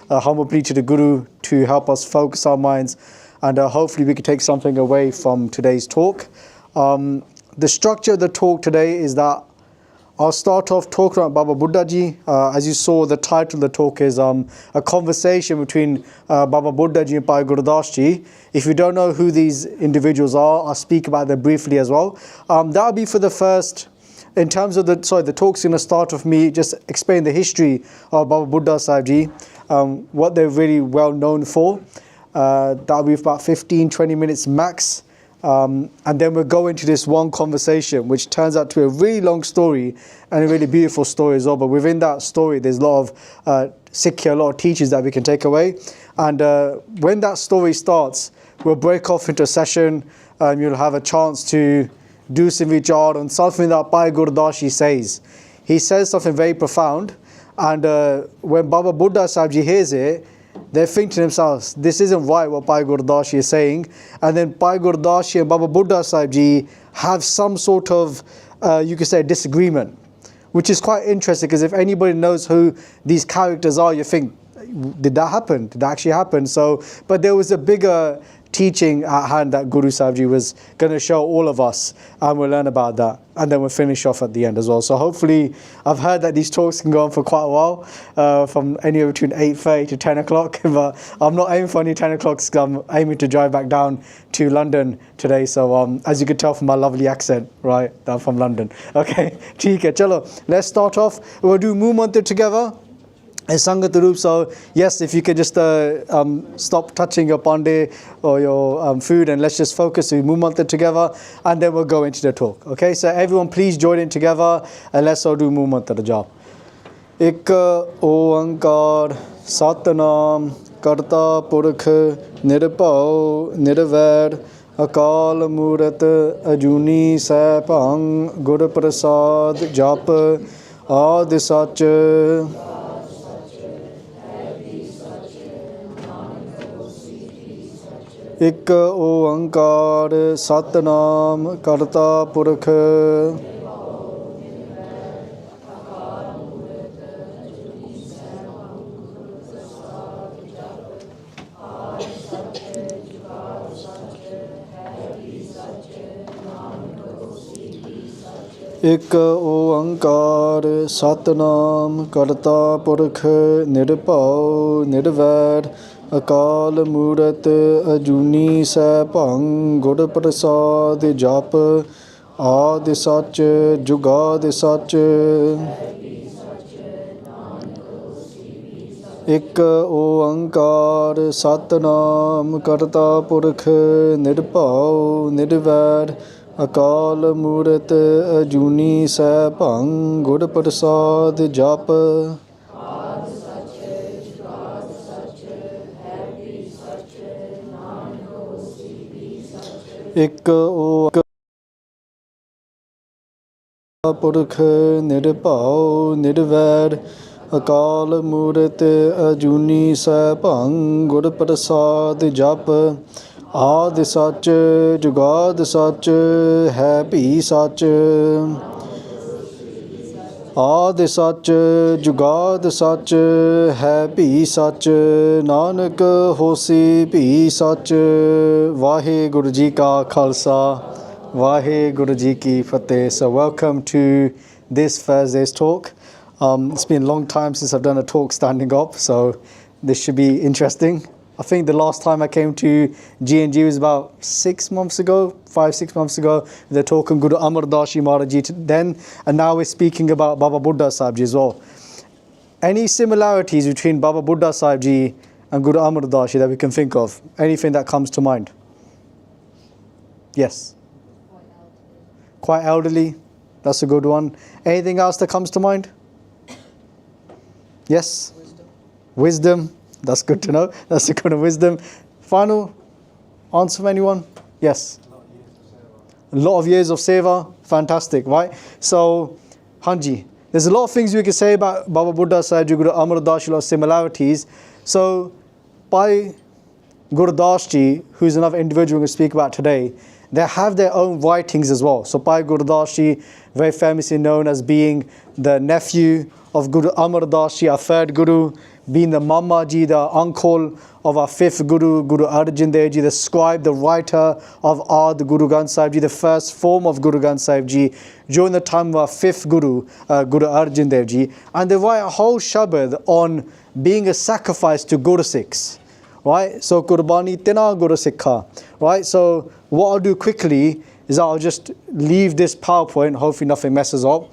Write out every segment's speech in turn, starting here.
humble plea to the Guru to help us focus our minds, and hopefully we can take something away from today's talk. The structure of the talk today is that I'll start off talking about Baba Gurdas Ji. As you saw, the title of the talk is a conversation between Baba Gurdas Ji and Bhai Gurdas Ji. If you don't know who these individuals are, I'll speak about them briefly as well. That'll be for the first, in terms of the talk's going to start with me just explain the history of Baba Gurdas Ji, what they're really well known for. That'll be about 15-20 minutes max. And then we'll go into this one conversation, which turns out to be a really long story and a really beautiful story as well. But within that story, there's a lot of Sikhi, a lot of teachings that we can take away. And when that story starts, we'll break off into a session. You'll have a chance to do some vichar on something that Bhai Gurdas Ji says. He says something very profound. And when Baba Gurdas Ji hears it, they think to themselves, this isn't right what Bhai Gurdas Ji is saying. And then Bhai Gurdas Ji and Baba Gurdas Ji have some sort of, you could say, disagreement, which is quite interesting, because if anybody knows who these characters are, you think, did that happen? Did that actually happen? So, but there was a bigger teaching at hand that Guru Sahib Ji was going to show all of us, and we'll learn about that, and then we'll finish off at the end as well. So hopefully, I've heard that these talks can go on for quite a while, from anywhere between 8:30 to 10 o'clock, but I'm not aiming for any 10 o'clock, because I'm aiming to drive back down to London today. So as you can tell from my lovely accent, right, I'm from London. Okay, theek hai, chalo, let's start off. We'll do Moo Mantra together. Sangat Roop. So yes, if you could just stop touching your pande or your food, and let's just focus on Moo Mantra together, and then we'll go into the talk. Okay, so everyone please join in together, and let's all do Moo Mantra job. Ik oankar satnam karta purkh nirbhau nirvair akal murat ajuni saibhang gur prasad jap ad sach. ਇੱਕ ਓੰਕਾਰ ਸਤਨਾਮ ਕਰਤਾ ਪੁਰਖ ਇੱਕ ਓੰਕਾਰ ਸਤਨਾਮ ਕਰਤਾ ਪੁਰਖ ਨਿਰਭਉ ਨਿਰਵੈਰ ਅਕਾਲ ਮੂਰਤ ਅਜੂਨੀ ਸੈਭੰ ਗੁਰ ਪ੍ਰਸਾਦ ਜਪ ਆਦਿ ਸੱਚ ਜੁਗਾਦਿ ਸੱਚ। ਇੱਕ ਓੰਕਾਰ ਸਤਨਾਮ ਕਰਤਾ ਪੁਰਖ ਨਿਰਭਉ ਨਿਰਵੈਰ ਅਕਾਲ ਮੂਰਤ ਅਜੂਨੀ ਸੈਭੰ ਗੁਰ ਪ੍ਰਸਾਦ ਜਪ। ਇੱਕ ਓੰਕਾਰ ਪੁਰਖ ਨਿਰਭਉ ਨਿਰਵੈਰ ਅਕਾਲ ਮੂਰਤ ਅਜੂਨੀ ਸੈਭੰ ਗੁਰ ਪ੍ਰਸਾਦ ਜਪ ਆਦਿ ਸੱਚ ਜੁਗਾਦ ਸੱਚ ਹੈ ਭੀ ਸੱਚ। ਆਦਿ ਸੱਚ ਜੁਗਾਦ ਸੱਚ ਹੈ ਭੀ ਸੱਚ ਨਾਨਕ ਹੋਸੀ ਭੀ ਸੱਚ। ਵਾਹਿਗੁਰੂ ਜੀ ਕਾ ਖਾਲਸਾ ਵਾਹਿਗੁਰੂ ਜੀ ਕੀ ਫਤਿਹ। So welcome to this Thursday's talk. It's been a long time since I've done a talk standing up, so this should be interesting. I think the last time I came to G&G was about 6 months ago, 5-6 months ago. They're talking Guru Amritsar Ji Maharaj Ji then, and now we're speaking about Baba Gurdas Ji as well. Any similarities between Baba Gurdas Ji and Guru Amritsar Ji that we can think of? Anything that comes to mind? Yes. Quite elderly. That's a good one. Anything else that comes to mind? Yes. Wisdom. That's good to know. That's a kind of wisdom. Final answer from anyone? Yes. A lot of years of seva. Fantastic, right? So, Hanji, there's a lot of things we can say about Baba Gurdas Ji, Guru Amritsar Ji, a lot of similarities. So, Bhai Gurdas Ji, who's another individual we're going to speak about today, they have their own writings as well. So Bhai Gurdas Ji, very famously known as being the nephew of Guru Amritsar Ji, our third Guru, being the Mama Ji, the uncle of our fifth Guru, Guru Arjan Dev Ji, the scribe, the writer of Ard Guru Granth Sahib Ji, the first form of Guru Granth Sahib Ji, during the time of our fifth Guru, Guru Arjan Dev Ji. And they write a whole shabad on being a sacrifice to Guru Sikhs. Right? So, Qurbani Tina Guru Sikha. Right? So, what I'll do quickly is I'll just leave this PowerPoint, hopefully nothing messes up.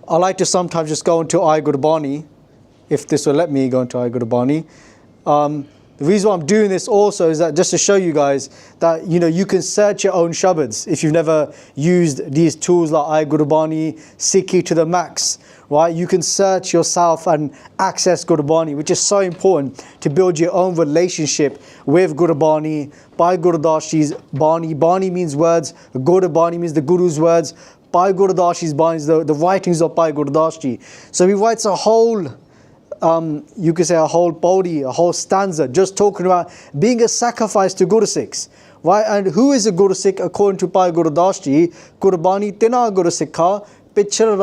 I like to sometimes just go into Gurbani, if this will let me go into Gurbani. The reason why I'm doing this also is that just to show you guys that, you know, you can search your own shabads if you've never used these tools like Gurbani, Sikhi to the max, right? You can search yourself and access Gurbani, which is so important to build your own relationship with Gurbani. Bhai Gurdas Ji's Bani. Bani means words. Gurbani means the Guru's words. Bhai Gurdas Ji's Bani is the writings of Bhai Gurdas Ji. So he writes a whole, you could say a whole body, a whole stanza, just talking about being a sacrifice to Guru Sikhs. Right? And who is a Guru Sikh according to Bhai Gurdas Ji? Qurbani Tina Guru Sikha, Pichal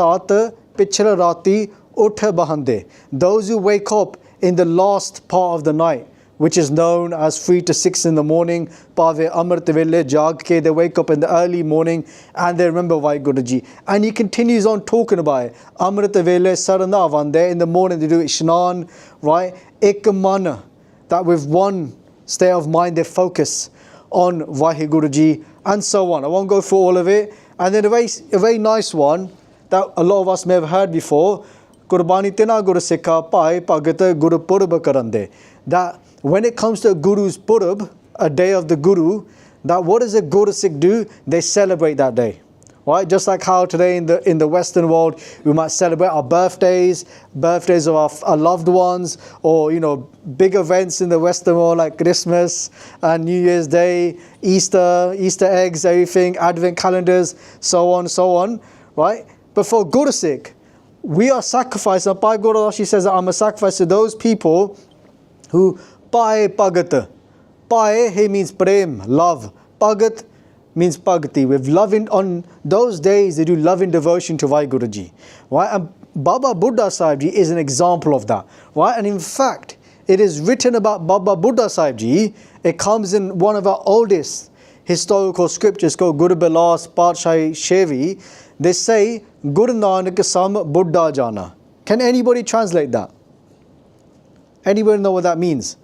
Rati, Utha Bahande. Those who wake up in the last part of the night, which is known as 3 to 6 in the morning. Pave Amrit Vele Jag ke, they wake up in the early morning and they remember WhyGuru Ji. And he continues on talking about it. Amrit Vele Sarana Vande, in the morning they do Ishnan, right? Ek man, that with one state of mind they focus on WhyGuru Ji, and so on. I won't go through all of it. And then a very nice one that a lot of us may have heard before. Qurbani Tina Guru Sikha Pai Pagata Guru Purba Karande. That when it comes to a Guru's Purab, a day of the Guru, that what does a Guru Sikh do? They celebrate that day. Right? Just like how today in the Western world, we might celebrate our birthdays of our loved ones, or, you know, big events in the Western world like Christmas and New Year's Day, Easter eggs, everything, Advent calendars, so on, right? But for Guru Sikh, we are sacrificed. And Bhai Gurdas Ji says that I'm a sacrifice to those people who Pae Pagat. Pae, he means prem, love. Pagat means pagati. With loving, on those days they do loving devotion to WhyGuru Ji. Right? And Baba Buddha Sahib Ji is an example of that. Right? And in fact, it is written about Baba Buddha Sahib Ji. It comes in one of our oldest historical scriptures called Guru Bilas Parchar Shevi. They say, Guru Nanak Sam Buddha Jana. Can anybody translate that? Anybody know what that means?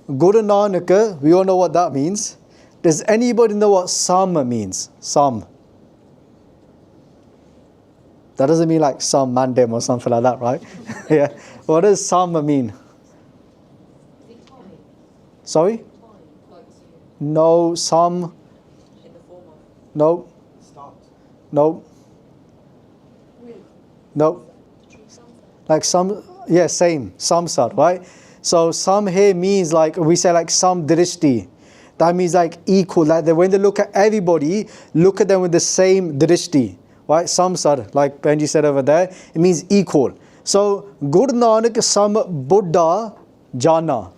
Guru Nanak, we all know what that means. Does anybody know what Sam means? Sam. That doesn't mean like some mandem or something like that, right? Yeah. What does Sam mean? Sorry? No, Sam. No. No. No. Like some, yeah, same. Samsar, right? So some here means like, we say like some drishti. That means like equal, like when they look at everybody, look at them with the same drishti. Right? Samsar, like Benji said over there, it means equal. So Guru Nanak Sam Buddha Jana.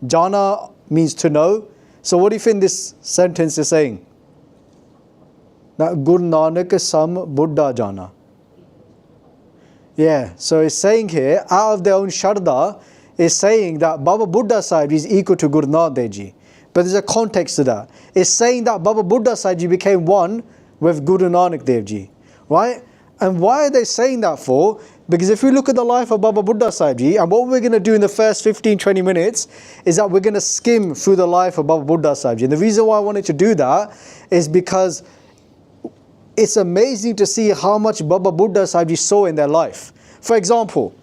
Jana means to know. So what do you think this sentence is saying? That Guru Nanak Sam Buddha Jana. Yeah, so it's saying here, out of their own Sharda, is saying that Baba Buddha Sahib is equal to Guru Nanak Dev Ji. But there's a context to that. It's saying that Baba Buddha Sahib Ji became one with Guru Nanak Dev Ji. Right? And why are they saying that for? Because if we look at the life of Baba Buddha Sahib Ji, and what we're going to do in the first 15-20 minutes is that we're going to skim through the life of Baba Buddha Sahib Ji. And the reason why I wanted to do that is because it's amazing to see how much Baba Buddha Sahib Ji saw in their life. For example,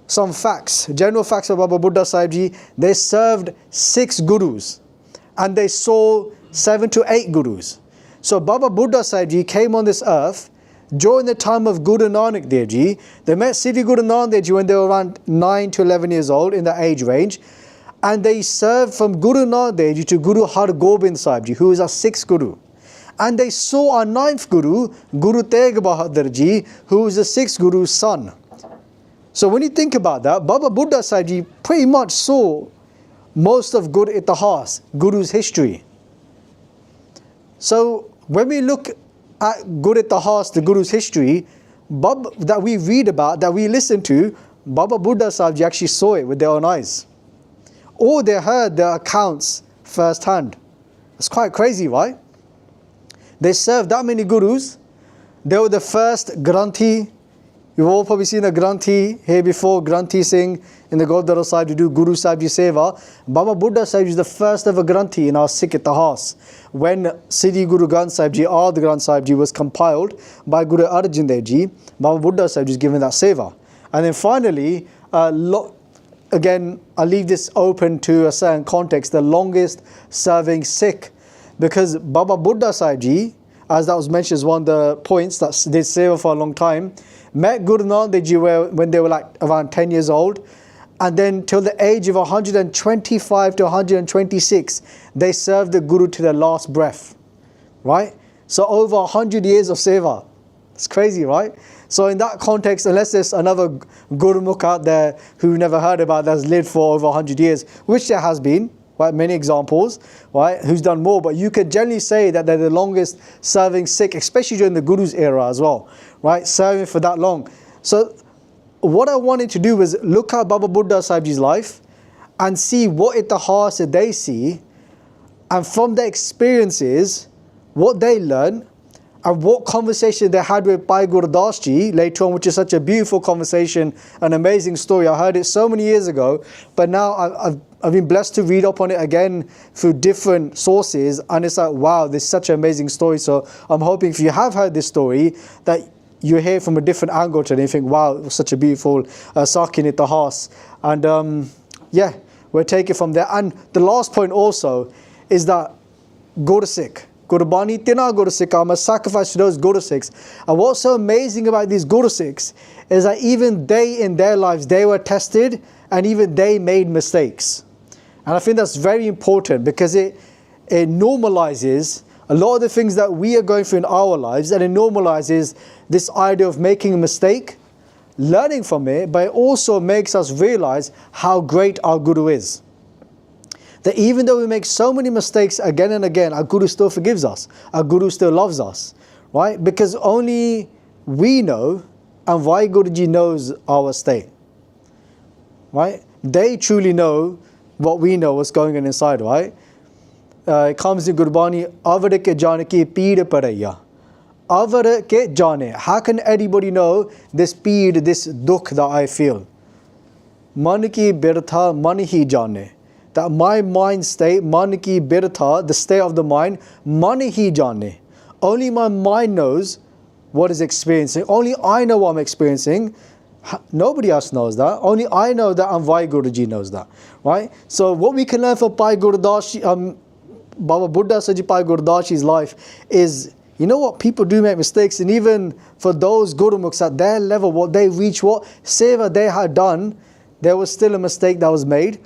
some facts, general facts of Baba Buddha Sahib Ji, they served 6 gurus and they saw 7 to 8 gurus. So Baba Buddha Sahib Ji came on this earth during the time of Guru Nanak Dev Ji. They met Siddhi Guru Nanak Dev Ji when they were around 9 to 11 years old in the age range. And they served from Guru Nanak Dev Ji to Guru Har Gobind Sahib Ji, who is our 6th Guru. And they saw our 9th Guru, Guru Tegh Bahadur Ji, who is the 6th Guru's son. So when you think about that, Baba Buddha Sahib Ji pretty much saw most of Gur Itihas, Guru's history. So when we look at Gur Itihas, the Guru's history, that we read about, that we listen to, Baba Buddha Sahib Ji actually saw it with their own eyes. Or they heard the accounts firsthand. It's quite crazy, right? They served that many gurus. They were the first Granthi. You've all probably seen a Granthi here before, Granthi Singh in the Gurdwara side to do Guru Sahib Ji Seva. Baba Buddha Sahib Ji is the first ever Granthi in our Sikh Itihas. When Sri Guru Granth Sahib Ji, or the Granth Sahib Ji, was compiled by Guru Arjan Dev Ji, Baba Buddha Sahib Ji is given that Seva. And then finally, again, I'll leave this open to a certain context, the longest serving Sikh. Because Baba Buddha Sahib Ji, as that was mentioned as one of the points that did Seva for a long time, met Guru Nanak Dev Ji when they were like around 10 years old, and then till the age of 125 to 126 they served the Guru to their last breath, right? So over 100 years of seva. It's crazy, right? So in that context, unless there's another Gurmukhi out there who you never heard about that's lived for over 100 years, which there has been, right, many examples, right, who's done more, but you could generally say that they're the longest serving Sikh, especially during the Guru's era as well, right, serving for that long. So what I wanted to do was look at Baba Buddha Sahib Ji's life and see what itihas that they see, and from their experiences, what they learn, and what conversation they had with Bhai Gurdas Ji later on, which is such a beautiful conversation, an amazing story. I heard it so many years ago, but now I've been blessed to read up on it again through different sources, and it's like, wow, this is such an amazing story. So I'm hoping if you have heard this story, that you hear from a different angle to it and you think, wow, it was such a beautiful Sakin Itihas. And yeah, we'll take it from there. And the last point also is that Guru Sikh, Gurbani Tina Guru Sikh, I'm a sacrifice to those Guru Sikhs. And what's so amazing about these Guru Sikhs is that even they in their lives, they were tested and even they made mistakes. And I think that's very important because it normalizes a lot of the things that we are going through in our lives, and it normalizes this idea of making a mistake, learning from it, but it also makes us realize how great our Guru is. That even though we make so many mistakes again and again, our Guru still forgives us. Our Guru still loves us, right? Because only we know, and WhyGuru Ji knows our state, right? They truly know what we know, what's going on inside, right? It comes in Gurbani, Avar ke jane ki peed paraya. Avar ke jane. How can anybody know this peed, this dukh that I feel? Man ki birtha man hi jane. That my mind state, man ki birtha, the state of the mind, man hi jane. Only my mind knows what is experiencing. Only I know what I'm experiencing. Nobody else knows that. Only I know that, and WhyGuru Ji knows that, right? So what we can learn from Bhai Gurdas Ji, Baba Buddha Sahib Ji, Bhai Gurdas Ji's life is, you know what, people do make mistakes, and even for those Gurmukhs at their level, what they reach, what seva they had done, there was still a mistake that was made.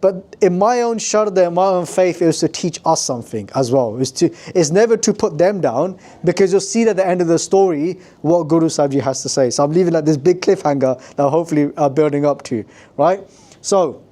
But in my own shraddha, in my own faith, it was to teach us something as well. It's never to put them down, because you'll see at the end of the story what Guru Sahib Ji has to say. So I'm leaving like this big cliffhanger that hopefully are building up to, right? So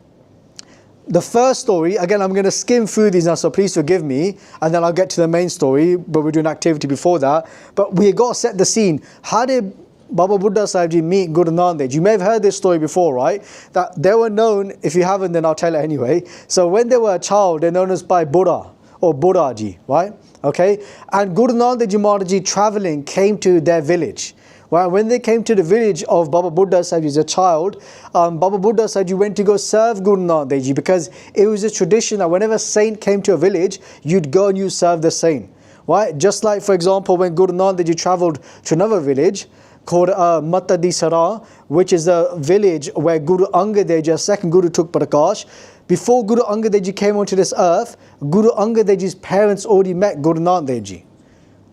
the first story, again, I'm going to skim through these now, so please forgive me, and then I'll get to the main story, but we're doing activity before that. But we got to set the scene. How did Baba Buddha Sahib Ji meet Guru Nanak Dev Ji? You may have heard this story before, right? That they were known, if you haven't, then I'll tell it anyway. So when they were a child, they're known as Bhai Buddha or Buddha Ji, right? Okay? And Guru Nanak Dev Ji Maharaj Ji traveling came to their village. Well, when they came to the village of Baba Buddha Sahib Ji as a child, Baba Buddha Sahib Ji went to go serve Guru Nanak Dev Ji, because it was a tradition that whenever a saint came to a village, you'd go and you serve the saint. Right? Just like, for example, when Guru Nanak Dev Ji travelled to another village called Mata Ganga, which is a village where Guru Angad Dev Ji, second Guru, took Prakash. Before Guru Angad Dev Ji came onto this earth, Guru Angad Dev Ji's parents already met Guru Nanak Dev Ji.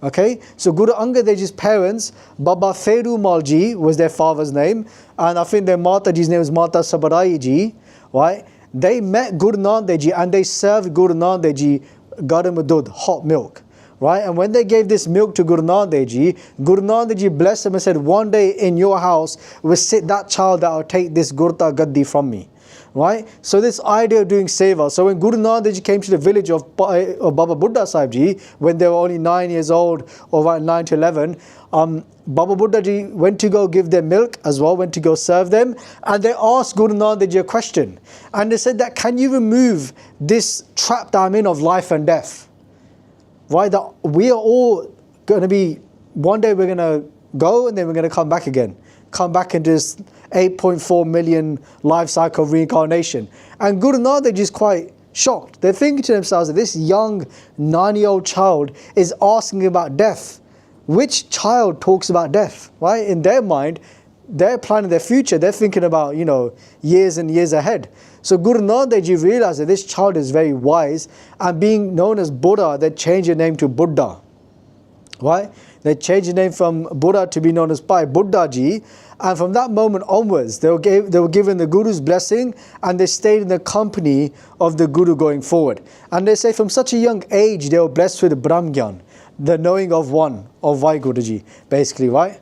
Okay, so Guru Angad Dev Ji's parents, Baba Ferumal Ji was their father's name, and I think their Mata Ji's name was Mata Sabarai Ji, right? They met Guru Nanak Dev Ji and they served Guru Nanak Dev Ji garam dudh, hot milk, right? And when they gave this milk to Guru Nanak Dev Ji, Guru Nanak Dev Ji blessed him and said, one day in your house will sit that child that will take this Gurta Gaddi from me. right? So this idea of doing seva. So when Guru Nanak Ji came to the village of Baba Buddha Sahib Ji, when they were only 9 years old, or about 9 to 11, Baba Buddha Ji went to go give them milk as well, went to go serve them, and they asked Guru Nanak Ji a question. And they said that, can you remove this trap that I'm in of life and death? Right? That we are all going to be, one day we're going to go and then we're going to come back again. Come back into this 8.4 million life cycle of reincarnation. And Guru Nanak Ji is quite shocked. They're thinking to themselves that this young 9-year-old child is asking about death. Which child talks about death, right? In their mind, they're planning their future. They're thinking about, years and years ahead. So Guru Nanak Ji realized that this child is very wise, and being known as Buddha, they changed the name to Buddha, right? They changed the name from Buddha to be known as Bhai Gurdas Ji, and from that moment onwards, they were given the Guru's blessing, and they stayed in the company of the Guru going forward. And they say from such a young age, they were blessed with Brahmgyan, the knowing of one, of WhyGuru Ji, basically, right?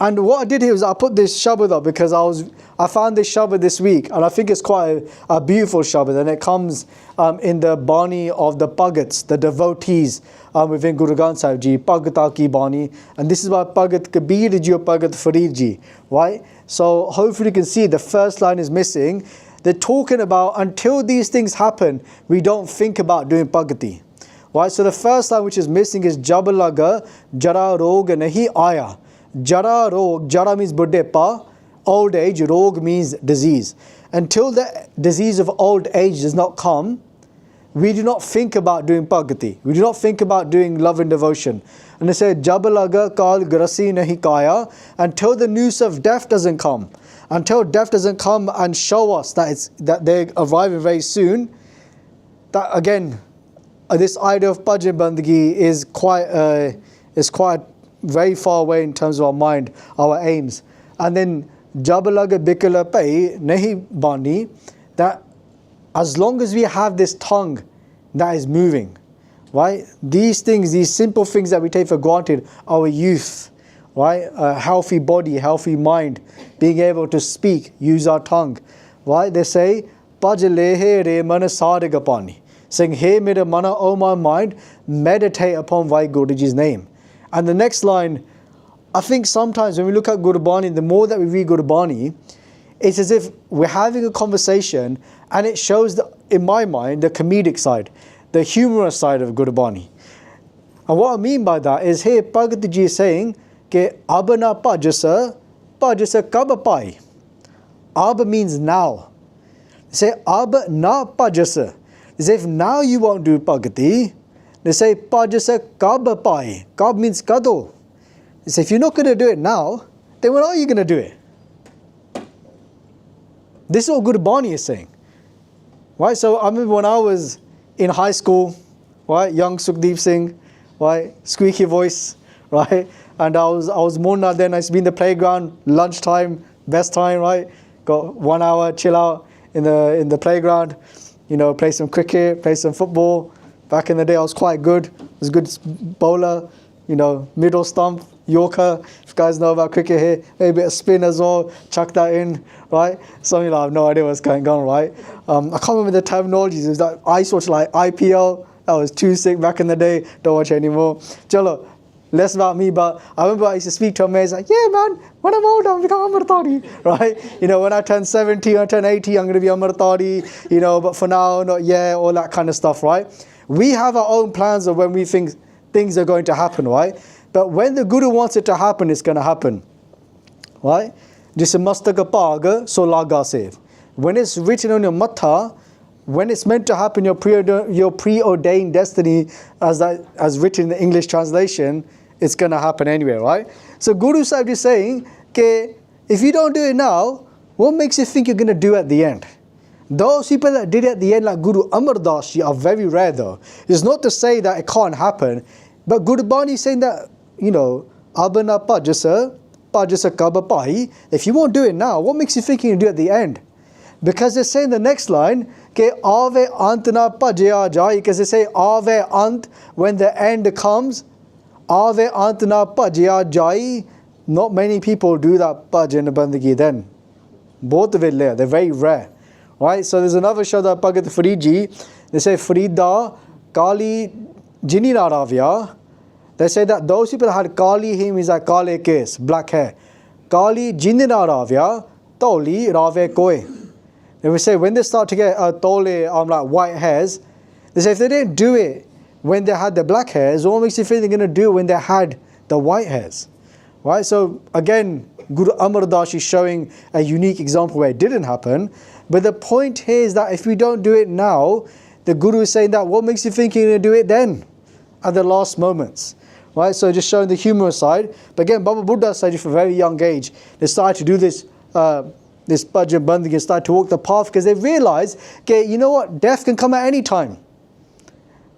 And what I did here was I put this Shabad up because I found this Shabad this week, and I think it's quite a beautiful Shabad, and it comes in the Bani of the Bhagats, the devotees within Guru Granth Sahib Ji, Bhagata ki Bani, and this is by Bhagat Kabir Ji or Bhagat Farid Ji, right? So hopefully you can see the first line is missing. They're talking about until these things happen, we don't think about doing Bhagati. Right, so the first line which is missing is Jabalaga Jara Rog Nahi Aya. Jara Rog, Jara means Buddhepa, old age, Rog means disease. Until the disease of old age does not come, we do not think about doing Bhagati. We do not think about doing love and devotion. And they say Jabalaga Kal Grasi Nahi Kaya, until the news of death doesn't come. Until death doesn't come and show us that they're arriving very soon, that again, this idea of bhajan bandagi is quite very far away in terms of our mind, our aims. And then Jabalaga Bikala Pai Nahi Bani, that as long as we have this tongue that is moving, right? These things, these simple things that we take for granted, our youth, right? A healthy body, healthy mind, being able to speak, use our tongue, right? They say, Pajalehe re mana sarigapani. Saying, hey, mera mana, oh my mind, meditate upon WhyGuru Ji's name. And the next line, I think sometimes when we look at Gurbani, the more that we read Gurbani, it's as if we're having a conversation, and it shows, in my mind, the comedic side, the humorous side of Gurbani. And what I mean by that is, here, Bhagat Ji is saying, Ke abana pajasa kab pai. Ab means now. They say, ab na pajasa. They say, if now you won't do Bhagati, they say, Pajasa kab pai. Kab means kado. They say, if you're not going to do it now, then when are you going to do it? This is what Gurbani is saying. Right? So I remember when I was in high school, right, young Sukhdeep Singh, right, squeaky voice, right, and I was Mona then, I used to be in the playground, lunchtime, best time, right, got 1 hour, chill out in the playground, play some cricket, play some football. Back in the day, I was quite good. I was a good bowler, middle stump, Yorker. If you guys know about cricket here, maybe a bit of spin as well, chuck that in, right? Something like I have no idea what's going on, right? I can't remember the terminologies. It was like, I used to watch like IPL. That was too sick back in the day. Don't watch it anymore. Chalo, less about me, but I remember I used to speak to a mate. He's like, yeah, man, when I'm old, I'm become Amritsari, right? When I turn 70, I turn 80, I'm going to be Amritsari, but for now, not yet, all that kind of stuff, right? We have our own plans of when we think things are going to happen, right? But when the Guru wants it to happen, it's going to happen, right? Jis mastaka paga so laga sev. When it's written on your matha, when it's meant to happen, your preordained destiny, as written in the English translation, it's going to happen anyway, right? So Guru Sahib is saying, okay, if you don't do it now, what makes you think you're going to do at the end? Those people that did it at the end, like Guru Amardas Ji, are very rare though. It's not to say that it can't happen, but Gurbani is saying that, Abana pajasa kaba pai. If you won't do it now, what makes you think you can do it at the end? Because they say in the next line, Ke ave ant na pajya jai, because they say ave ant, when the end comes, ave ant na pajya jai. Not many people do that bhajan bandagi then. Both of it there, they're very rare. right? So there's another Shabda Bhagat Farid Ji, they say Farida Kali Jini Naravya. They say that those people had Kali him is like Kale case, black hair. Kali Jini Naravya, Toli Rave Koe. They would say when they start to get Tole like white hairs, they say if they didn't do it when they had the black hairs, what makes you think they're going to do it when they had the white hairs? Right? So again, Guru Amar Das is showing a unique example where it didn't happen. But the point here is that if we don't do it now, the Guru is saying that what makes you think you're going to do it then, at the last moments? Right? So just showing the humorous side. But again, Baba Buddha said from a very young age, they started to do this bhajan bandhi and start to walk the path because they realized, okay, you know what, death can come at any time.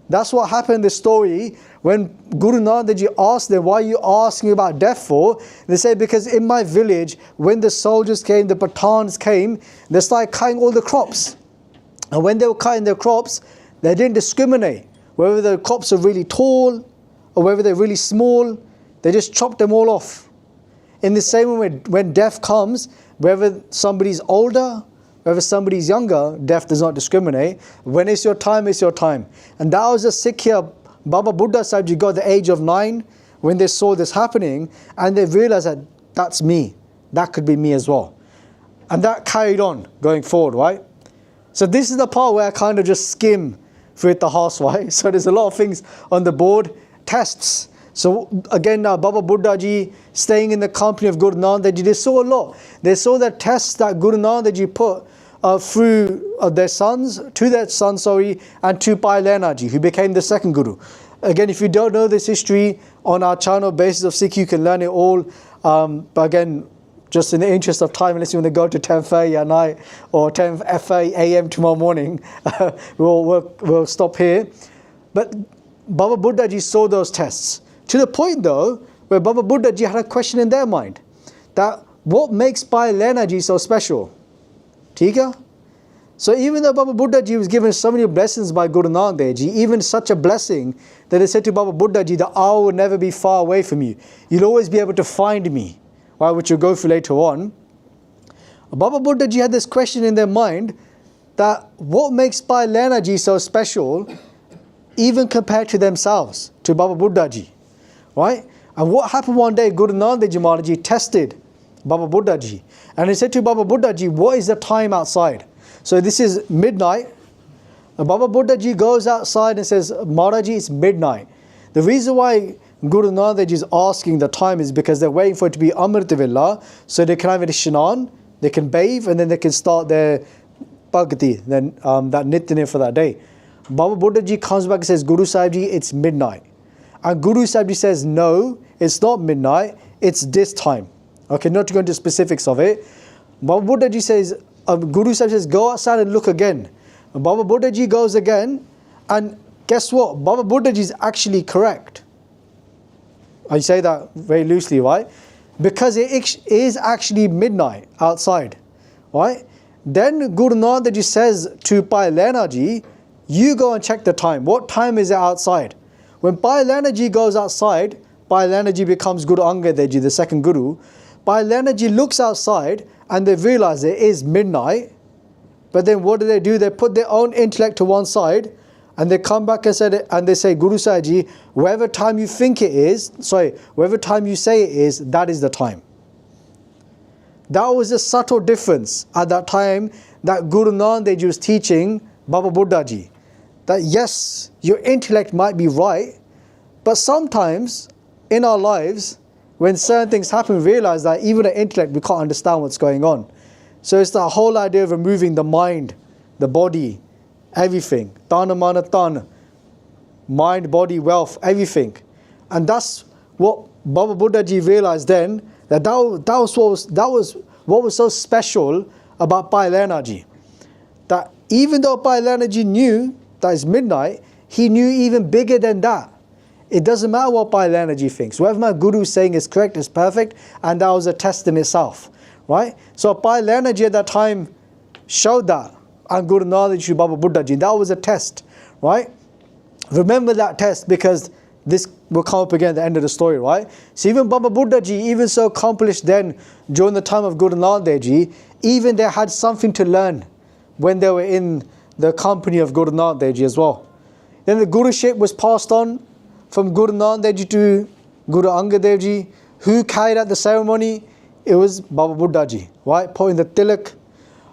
That's what happened in this story when Guru Nanak Ji asked them, why are you asking about death for? They said, because in my village, when the soldiers came, the Pathans came, they started cutting all the crops. And when they were cutting their crops, they didn't discriminate whether the crops are really tall or whether they're really small. They just chopped them all off. In the same way, when death comes, whether somebody's older, whether somebody's younger, death does not discriminate. When it's your time, it's your time. And that was a Sikh here. Baba Buddha Sahib Ji got the age of 9 when they saw this happening, and they realized that that's me. That could be me as well. And that carried on going forward, right? So this is the part where I kind of just skim through it the horse, right? So there's a lot of things on the board. Tests. So again, Baba Buddha Ji staying in the company of Guru Nanak Ji, they saw a lot. They saw the tests that Guru Nanak Ji put through their sons, and to Bhai Lehna Ji, who became the second Guru. Again, if you don't know this history, on our channel, Basis of Sikh, you can learn it all. But again, just in the interest of time, unless you want to go to 10:30 at night or 10:30 a.m. tomorrow morning, we'll stop here. But Baba Buddha Ji saw those tests. To the point though, where Baba Buddha Ji had a question in their mind, that what makes Bhai Lehna Ji so special? Tika? So even though Baba Buddha Ji was given so many blessings by Guru Nanak Dev Ji, even such a blessing that they said to Baba Buddha Ji that I will never be far away from you. You'll always be able to find me, right, which we'll go through later on. Baba Buddha Ji had this question in their mind that what makes Bhai Lehna Ji so special, even compared to themselves, to Baba Buddha Ji. Right? And what happened one day, Guru Nanak Dev Ji Maharaj Ji tested Baba Buddha Ji. And he said to Baba Buddha Ji, what is the time outside? So this is midnight. And Baba Buddha Ji goes outside and says, Maharaj Ji, it's midnight. The reason why Guru Nanak Dev Ji is asking the time is because they're waiting for it to be Amrit Villa, so they can have a Shnan, they can bathe, and then they can start their Bhakti, then that Nitnem for that day. Baba Buddha Ji comes back and says, Guru Sahib Ji, it's midnight. And Guru Sahib Ji says, no, it's not midnight, it's this time. Okay, not to go into specifics of it. Baba Buddha Ji says, Guru Sahib says, go outside and look again. And Baba Buddha Ji goes again, and guess what? Baba Buddha Ji is actually correct. I say that very loosely, right? Because it is actually midnight outside, right? Then Guru Nanak Dev Ji says to Bhai Lehna Ji, you go and check the time. What time is it outside? When Bhai Lehna Ji goes outside, Bhai Lehna Ji becomes Guru Angad Dev Ji, the second Guru. Bhai Lehna Ji looks outside and they realize it is midnight. But then what do? They put their own intellect to one side and they come back and they say, Guru Sahib Ji, whatever time you think it is, whatever time you say it is, that is the time. That was a subtle difference at that time that Guru Nanak Dev Ji was teaching Baba Buddha Ji. That yes, your intellect might be right, but sometimes in our lives, when certain things happen, we realize that even the intellect, we can't understand what's going on. So it's the whole idea of removing the mind, the body, everything. Tana mana tana. Mind, body, wealth, everything. And that's what Baba Buddha Ji realized then, that was what was so special about Bhai Lehna Ji. That even though Bhai Lehna Ji knew that it's midnight, he knew even bigger than that. It doesn't matter what Bhai Lehna Ji thinks. Whatever my Guru is saying is correct, is perfect, and that was a test in itself. Right? So Bhai Lehna Ji at that time showed that, and Guru Nanak Ji Baba Buddha Ji. That was a test. Right? Remember that test, because this will come up again at the end of the story, right? So even Baba Buddha Ji, even so accomplished then, during the time of Guru Nanak Dev Ji, even they had something to learn. when they were in the company of Guru Nanak Dev Ji as well. Then the Guruship was passed on from Guru Nanak Dev Ji to Guru Angad Dev Ji. Who carried out the ceremony? It was Baba Buddha Ji, right? Putting the tilak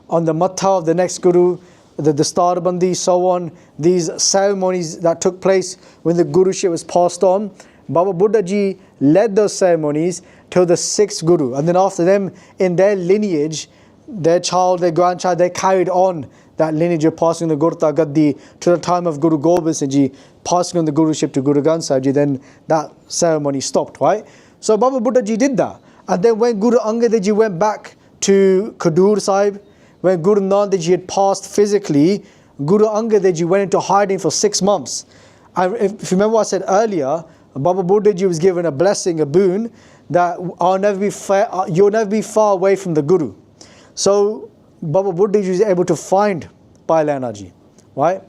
on the matha of the next Guru, the Dastarbandi, so on. These ceremonies that took place when the Guruship was passed on. Baba Buddha Ji led those ceremonies till the 6th Guru. And then after them, in their lineage, their child, their grandchild, they carried on that lineage of passing the Gurta Gaddi to the time of Guru Gobind Singh Ji, passing on the Guruship to Guru Granth Sahib Ji. Then that ceremony stopped, right? So Baba Buddha Ji did that. And then when Guru Angad Dev Ji went back to Khadur Sahib, when Guru Nanak Dev Ji had passed physically, Guru Angad Dev Ji went into hiding for 6 months. And if you remember what I said earlier, Baba Buddha Ji was given a blessing, a boon, that you'll never be far away from the Guru. So Baba Buddha Ji was able to find Bhai Lehna Ji, right?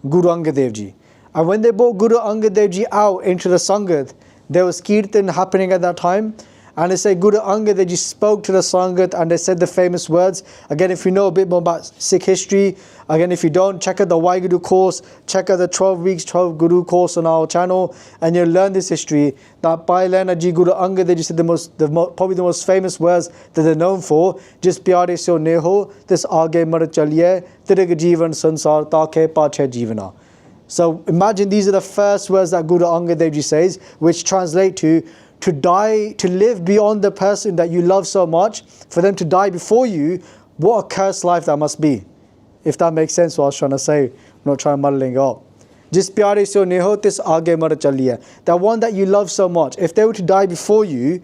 Guru Angad Dev Ji. And when they brought Guru Angad Dev Ji out into the Sangat, there was Kirtan happening at that time. And they say Guru Angad Dev Ji spoke to the Sangat and they said the famous words. Again, if you know a bit more about Sikh history, again, if you don't, check out the WhyGuru course, check out the 12 weeks, 12 Guru course on our channel, and you'll learn this history. That Bhai Lehna Ji, Guru Angad Dev Ji said probably the most famous words that they're known for, just pyare se neho, this aage mar chaliye, tirag jeevan sansar taake pache jeevana. So imagine these are the first words that Guru Angad Dev Ji says, which translate to die, to live beyond the person that you love so much, for them to die before you, what a cursed life that must be. If that makes sense what I was trying to say, I'm not trying to muddling it up. Jis pyare se neho tis aage mar chaliye. That one that you love so much, if they were to die before you,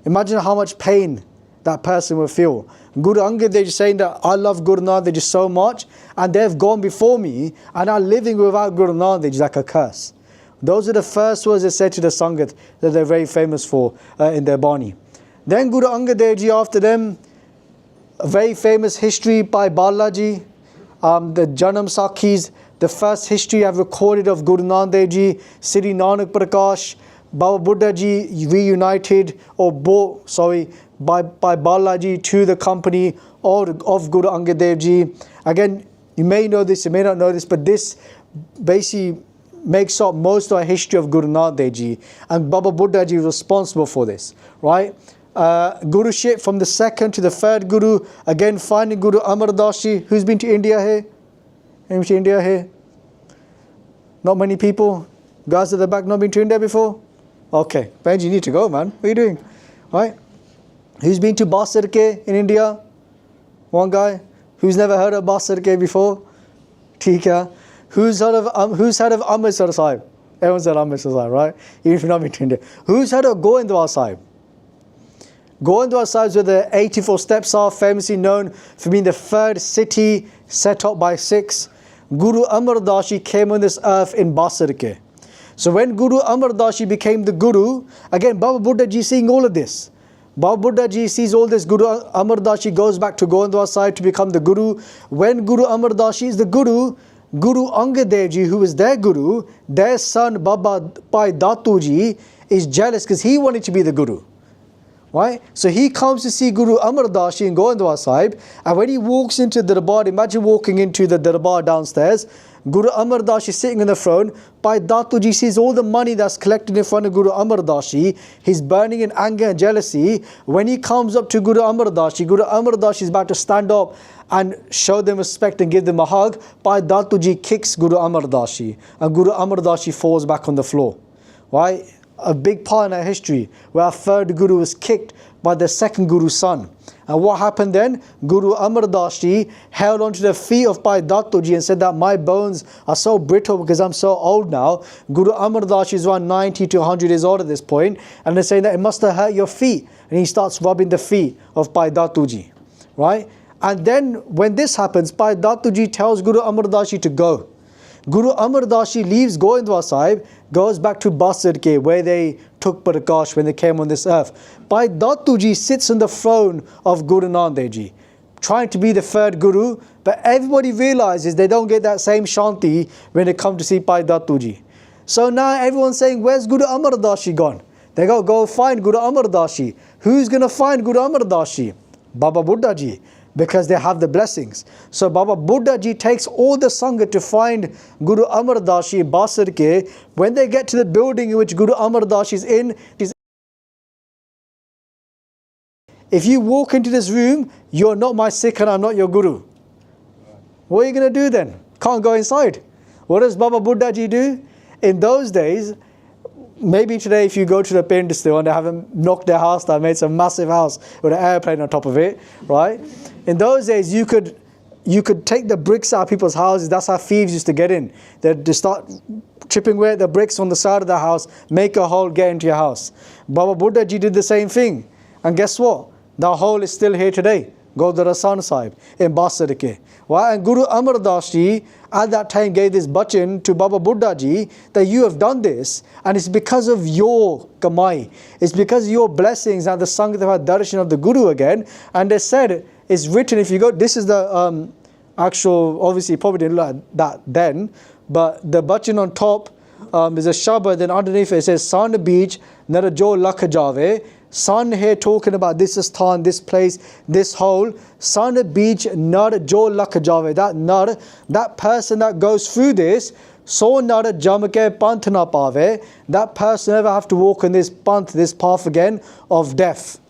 imagine how much pain that person will feel. Guru Angad Dev Ji saying that I love Guru Nanak Dev Ji so much, and they've gone before me, and I'm living without Guru Nanak Dev Ji like a curse. Those are the first words they said to the Sangat that they're very famous for in their Bani. Then Guru Angad Dev Ji, after them, a very famous history by Balaji, the Janam Sakhis, the first history I've recorded of Guru Nanak Dev Ji, Sri Nanak Prakash, Baba Buddha Ji reunited or bought, by Balaji to the company of Guru Angad Dev Ji. Again, you may know this, you may not know this, but this basically makes up most of our history of Guru Nanak Dev Ji, and Baba Buddha Ji was responsible for this, right? Guruship from the 2nd to the 3rd Guru, again finding Guru Amritsar Ji. Who's been to India here? Anyone to India here? Not many people? Guys at the back not been to India before? Okay, Benji, you need to go, man. What are you doing? Right? Who's been to Basirke in India? One guy. Who's never heard of Basirke before? Tika. Who's heard of Amritsar Sahib? Everyone's heard of Amritsar Sahib, right? Even if you've not been to India. Who's heard of Gurdwara Sahib? Gurdwara Sahib is where the 84 steps are, famously known for being the 3rd city set up by Sikhs. Guru Amritsar Ji came on this earth in Basirke. So when Guru Amritsar Ji became the Guru, again Baba Buddha Ji seeing all of this. Baba Buddha Ji sees all this. Guru Amritsar Ji goes back to Gurdwara Sahib to become the Guru. When Guru Amritsar Ji is the Guru, Guru Angad Dev Ji, who was their Guru, their son Baba Bhai Datu Ji, is jealous because he wanted to be the Guru. Right? So he comes to see Guru Amritsar Ji in Gurdwara Sahib, and when he walks into the Darbar, imagine walking into the Darbar downstairs, Guru Amritsar Ji sitting on the throne, Bhai Datu Ji sees all the money that's collected in front of Guru Amritsar Ji, he's burning in anger and jealousy. When he comes up to Guru Amritsar Ji is about to stand up and show them respect and give them a hug. Bhai Datu Ji kicks Guru Amritsar Ji, and Guru Amritsar Ji falls back on the floor. Right? A big part in our history where our 3rd Guru was kicked by the 2nd Guru's son. And what happened then? Guru Amritsar Ji held onto the feet of Bhai Datu Ji and said that my bones are so brittle because I'm so old now. Guru Amritsar Ji is around 90 to 100 years old at this point, and they're saying that it must have hurt your feet. And he starts rubbing the feet of Bhai Datu Ji. Right? And then when this happens, Bhai Datu Ji tells Guru Amritsar Ji to go. Guru Amritsar Ji leaves Gurdwara Sahib, goes back to Basirke where they took Prakash when they came on this earth. Bhai Datu Ji sits on the throne of Guru Nanak Dev Ji, trying to be the 3rd Guru, but everybody realizes they don't get that same Shanti when they come to see Bhai Datu Ji. So now everyone's saying, where's Guru Amritsar Ji gone? They go find Guru Amritsar Ji. Who's going to find Guru Amritsar Ji? Baba Buddha Ji. because they have the blessings. So Baba Buddha Ji takes all the Sangha to find Guru Amar Das Ji Basar ke. When they get to the building in which Guru Amar Das Ji is in, if you walk into this room, you're not my Sikh and I'm not your Guru. What are you going to do then? Can't go inside. What does Baba Buddha Ji do? In those days, maybe today if you go to the Pind still and they haven't knocked their house down, made some massive house with an airplane on top of it, right? In those days you could take the bricks out of people's houses. That's how thieves used to get in. They'd start chipping away at the bricks on the side of the house, make a hole, get into your house. Baba Buddha Ji did the same thing. And guess what? The hole is still here today. Gurdwara Sahib in Basarike. Right? And Guru Amar Das Ji at that time gave this bachan to Baba Buddha Ji that you have done this and it's because of your kamai. It's because of your blessings and the Sangha darshan of the Guru again. And they said, it's written, if you go, this is the actual, obviously probably didn't look like that then, but the bachan on top is a shabad, then underneath it says, San beach, nara jo lakh jave. Sun here talking about this sthan, this place, this hole. Sun beach nar jo lakh jave. That person that goes through this, so nar jamke panth na pave. That person never have to walk in this panth, this path again of death.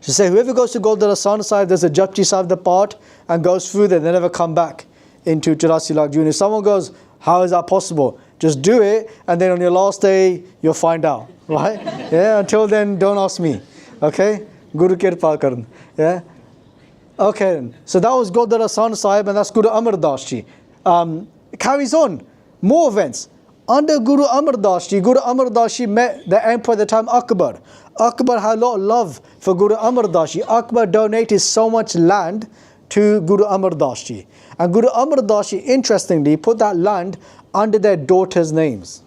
She say whoever goes to Gurdwara Sahib, there's a Japji Sahib the part and goes through there, they never come back into 84 lakh June. If someone goes, how is that possible? Just do it and then on your last day you'll find out. Right? Yeah, until then, don't ask me. Okay? Guru Kirpa Karan. Yeah? Okay then. So that was Gurdwara Sahib and that's Guru Amar Das Ji. Carries on. More events. Under Guru Amar Das Ji met the emperor at the time, Akbar. Akbar had a lot of love for Guru Amar Das Ji. Akbar donated so much land to Guru Amar Das Ji. And Guru Amar Das Ji, interestingly, put that land under their daughters' names.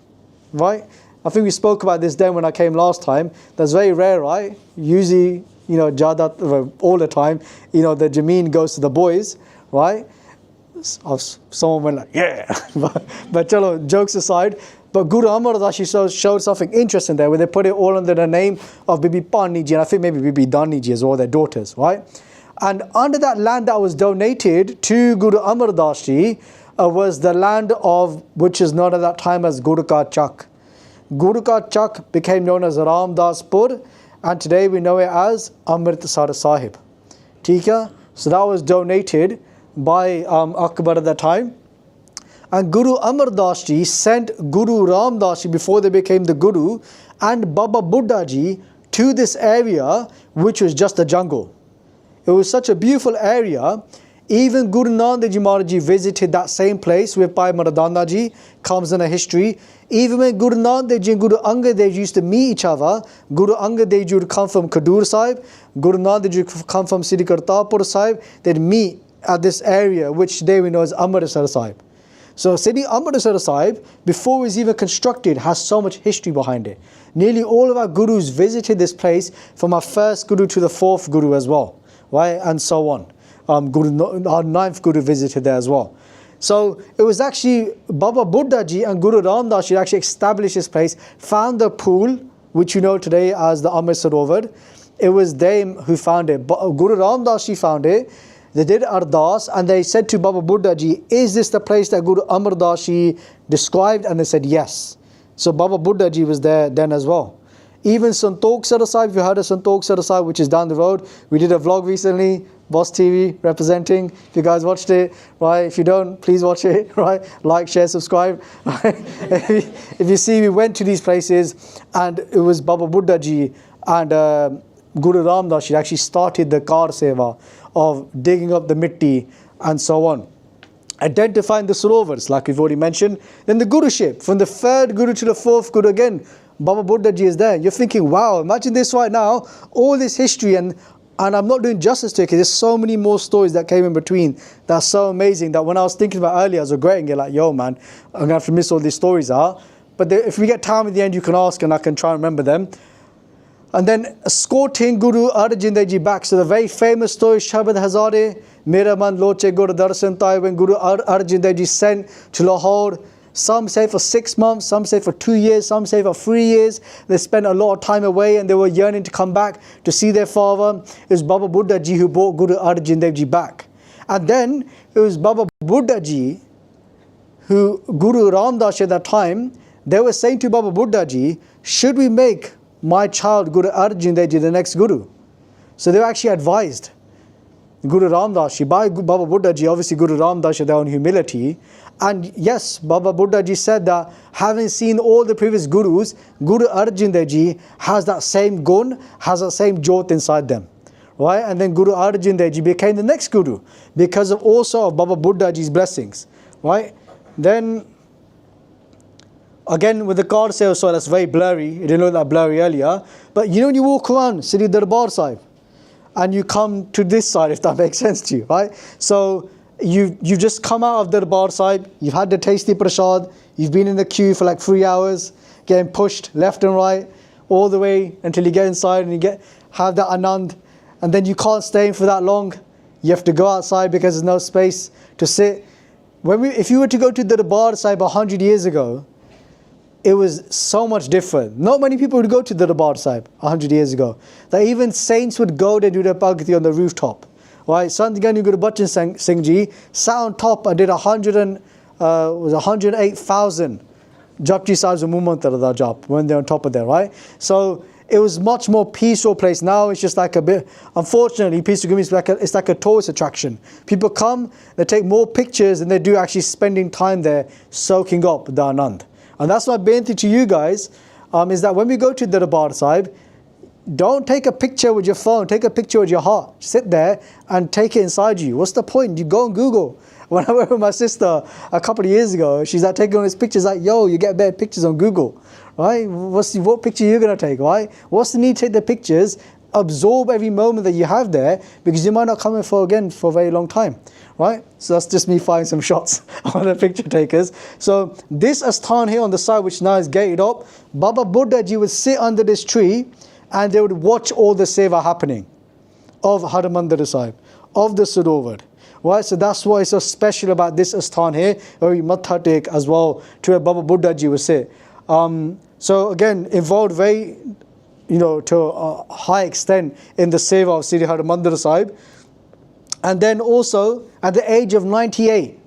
Right? I think we spoke about this then when I came last time. That's very rare, right? Usually, Jadat, all the time, the Jameen goes to the boys, right? Someone went like, yeah. but chalo, jokes aside, but Guru Amar Das Ji showed something interesting there where they put it all under the name of Bibi Pani Ji and I think maybe Bibi Dani Ji as well, their daughters, right? And under that land that was donated to Guru Amar Das Ji was the land of, which is known at that time as Guru Ka Chak. Guru Ka Chak became known as Ramdaspur and today we know it as Amritsar Sahib. Tika? So that was donated by Akbar at that time. And Guru Amar Das Ji sent Guru Ram Das Ji before they became the Guru and Baba Buddha Ji to this area which was just a jungle. It was such a beautiful area. Even Guru Nanak Ji Maharaj Ji visited that same place where Bhai Gurdas Ji comes in a history. Even when Guru Nanak Ji and Guru Angad Dev Ji used to meet each other, Guru Angad Dev Ji would come from Khadur Sahib, Guru Nanak Ji would come from Sri Kartarpur Sahib, they'd meet at this area which today we know as Amritsar Sahib. So Sri Amritsar Sahib, before it was even constructed, has so much history behind it. Nearly all of our Gurus visited this place from our first Guru to the fourth Guru as well, right? And so on. Our ninth Guru visited there as well. So it was actually Baba Buddha Ji and Guru Ram Das Ji actually established this place, found the pool, which you know today as the Amrit Sarovar. It was them who found it. Guru Ram Das Ji found it. They did Ardas and they said to Baba Buddha Ji, is this the place that Guru Amar Das Ji described? And they said yes. So Baba Buddha Ji was there then as well. Even Santokh Sahib, if you heard of Santokh Sahib, which is down the road, we did a vlog recently, Boss TV representing. If you guys watched it, right? If you don't, please watch it, right? Like, share, subscribe. Right? If you see, we went to these places and it was Baba Buddha Ji and Guru Ram Das Ji actually started the Kar Seva of digging up the mitti and so on. Identifying the Sarovars, like we've already mentioned. Then the Guruship, from the third Guru to the fourth Guru again, Baba Buddha Ji is there. You're thinking, wow, imagine this right now, all this history, and I'm not doing justice to it because there's so many more stories that came in between that's so amazing that when I was thinking about earlier, I was regretting it, like, yo man, I'm going to have to miss all these stories out. But if we get time at the end, you can ask and I can try and remember them. And then escorting Guru Arjan Dev Ji back. So the very famous story, Shabad Hazare, Mera Man Loche Gur Darshan Tai, when Guru Arjan Dev Ji sent to Lahore Some stayed for 6 months, some stayed for 2 years, some stayed for 3 years. They spent a lot of time away and they were yearning to come back to see their father. It was Baba Buddha Ji who brought Guru Arjan Dev Ji back. And then it was Baba Buddha Ji who, Guru Ramdas at that time, they were saying to Baba Buddha Ji, should we make my child Guru Arjan Dev Ji the next Guru? So they were actually advised. Guru Ramdas Ji, by Baba Buddha Ji, obviously Guru Ramdas Ji, their own humility. And yes, Baba Buddha Ji said that having seen all the previous Gurus, Guru Arjan Dev Ji has that same gun, has that same jot inside them. Right? And then Guru Arjan Dev Ji became the next Guru because of also of Baba Buddha Ji's blessings. Right? Then, again with the card sale, so that's very blurry. You didn't look that blurry earlier. But you know when you walk around Sri Darbar Sahib, and you come to this side, if that makes sense to you, right? So you've just come out of the Darbar Sahib, you've had the tasty prasad, you've been in the queue for like 3 hours, getting pushed left and right, all the way until you get inside and you have that anand, and then you can't stay in for that long. You have to go outside because there's no space to sit. If you were to go to the Darbar Sahib 100 years ago, it was so much different. Not many people would go to the Darbar Sahib 100 years ago. That even saints would go there and do their bhakti on the rooftop. Right? Sant Guru Bachan Singh Ji sat on top and did 108,000 Japji Sahib's Mumantar da Jap when they're on top of there, right? So it was much more peaceful place. Now it's just like a bit, unfortunately, peaceful Gumi it's like a tourist attraction. People come, they take more pictures than they do actually spending time there soaking up the Anand. And that's my beinti to you guys, is that when we go to the Darbar Sahib, don't take a picture with your phone, take a picture with your heart. Sit there and take it inside you. What's the point? You go on Google. When I went with my sister a couple of years ago, she's like taking all these pictures, like, yo, you get better pictures on Google, right? What picture are you going to take, right? What's the need to take the pictures? Absorb every moment that you have there, because you might not come in for a very long time, right? So that's just me firing some shots on the picture takers. So this asthan here on the side, which now is gated up, Baba Buddha Ji would sit under this tree and they would watch all the seva happening of Harmandir Sahib, of the Sarovar. Right? So that's why it's so special about this asthan here, where we matha take as well to where Baba Buddha Ji would sit. So again, involved very, to a high extent in the seva of Sri Harmandir Sahib. And then also at the age of 98,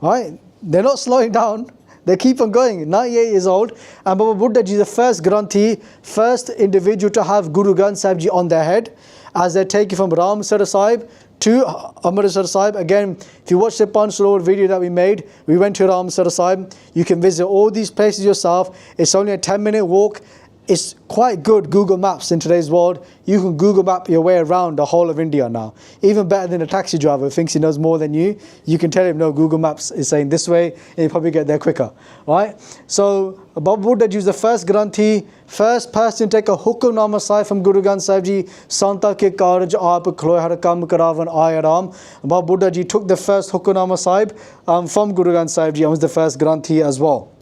right? They're not slowing down. They keep on going. 98 years old. And Baba Buddha Ji is the first Granthi, first individual to have Guru Granth Sahib Ji on their head, as they take you from Ramsar Sahib to Amritsar Sahib. Again, if you watch the Panchaloor video that we made, we went to Ramsar Sahib. You can visit all these places yourself. It's only a 10-minute walk. It's quite good Google Maps in today's world. You can Google map your way around the whole of India now. Even better than a taxi driver who thinks he knows more than you. You can tell him, no, Google Maps is saying this way, and you probably get there quicker, right? So Baba Buddha Ji was the first Granthi, first person to take a Hukamnama Sahib from Guru Granth Sahib Ji. Santa ke karaj aap khloye har kam karavan aaya ram. Baba Buddha Ji took the first Hukamnama Sahib from Guru Granth Sahib Ji and was the first Granthi as well.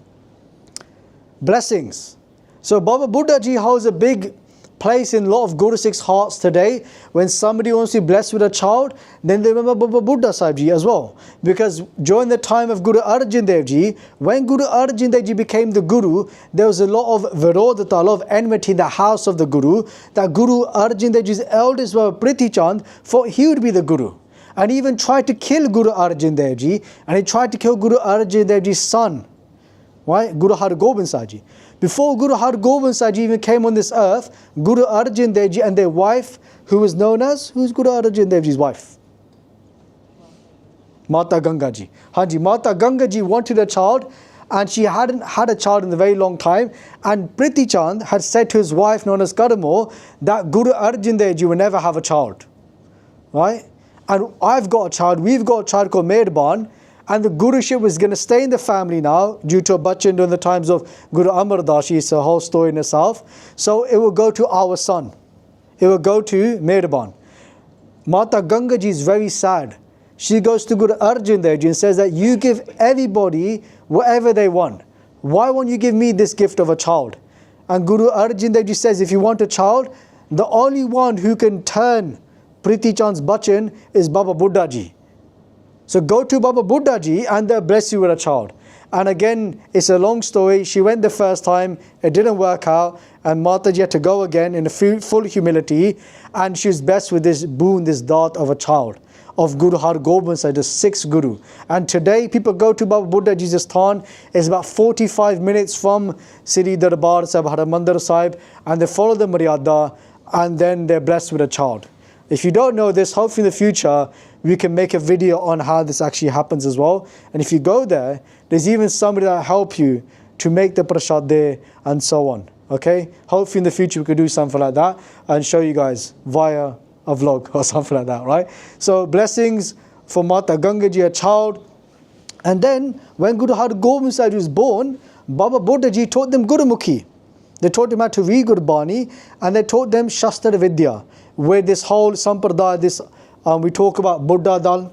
Blessings. So Baba Buddha Ji holds a big place in a lot of Guru Sikhs' hearts today. When somebody wants to be blessed with a child, then they remember Baba Buddha Sahib Ji as well. Because during the time of Guru Arjan Dev Ji, when Guru Arjan Dev Ji became the Guru, there was a lot of virodhata, a lot of enmity in the house of the Guru, that Guru Arjan Dev Ji's eldest brother Priti Chand thought he would be the Guru. And he even tried to kill Guru Arjan Dev Ji, and he tried to kill Guru Arjan Dev Ji's son, right? Guru Har Gobind Sahib Ji. Before Guru Har Gobind Sahib Ji even came on this earth, Guru Arjan Dev Ji and their wife, who was known as, who's Guru Arjan Dev Ji's wife? Mata Ganga Ji. Hanji, Mata Ganga Ji wanted a child, and she hadn't had a child in a very long time. And Priti Chand had said to his wife, known as Kadamo, that Guru Arjan Dev Ji will never have a child. Right? And I've got a child, we've got a child called Mehrbaan, and the Guruship was going to stay in the family now due to a bachan during the times of Guru Amar Das Ji. It's a whole story in itself. So it will go to our son. It will go to Mehrbaan. Mata Ganga Ji is very sad. She goes to Guru Arjan Dev Ji and says that you give everybody whatever they want. Why won't you give me this gift of a child? And Guru Arjan Dev Ji says, if you want a child, the only one who can turn Priti Chand's bachan is Baba Buddha Ji. So go to Baba Buddha Ji and they'll bless you with a child. And again, it's a long story. She went the first time, it didn't work out, and Mataji had to go again in full humility, and she was blessed with this boon, this dot of a child, of Guru Har Gobind Sahib, the sixth Guru. And today, people go to Baba Buddha Ji's Sthan. It's about 45 minutes from Sri Darbar Sahib, Harmandir Sahib, and they follow the Maryada, and then they're blessed with a child. If you don't know this, hopefully in the future, we can make a video on how this actually happens as well. And if you go there, there's even somebody that will help you to make the prasad there and so on. Okay? Hopefully in the future we could do something like that and show you guys via a vlog or something like that, right? So blessings for Mata Ganga Ji, a child. And then when Guru Har Gobind Sahib was born, Baba Buddha Ji taught them Gurmukhi. They taught them how to read Gurbani, and they taught them Shastra Vidya, where this whole sampradaya, this we talk about Buddha Dal,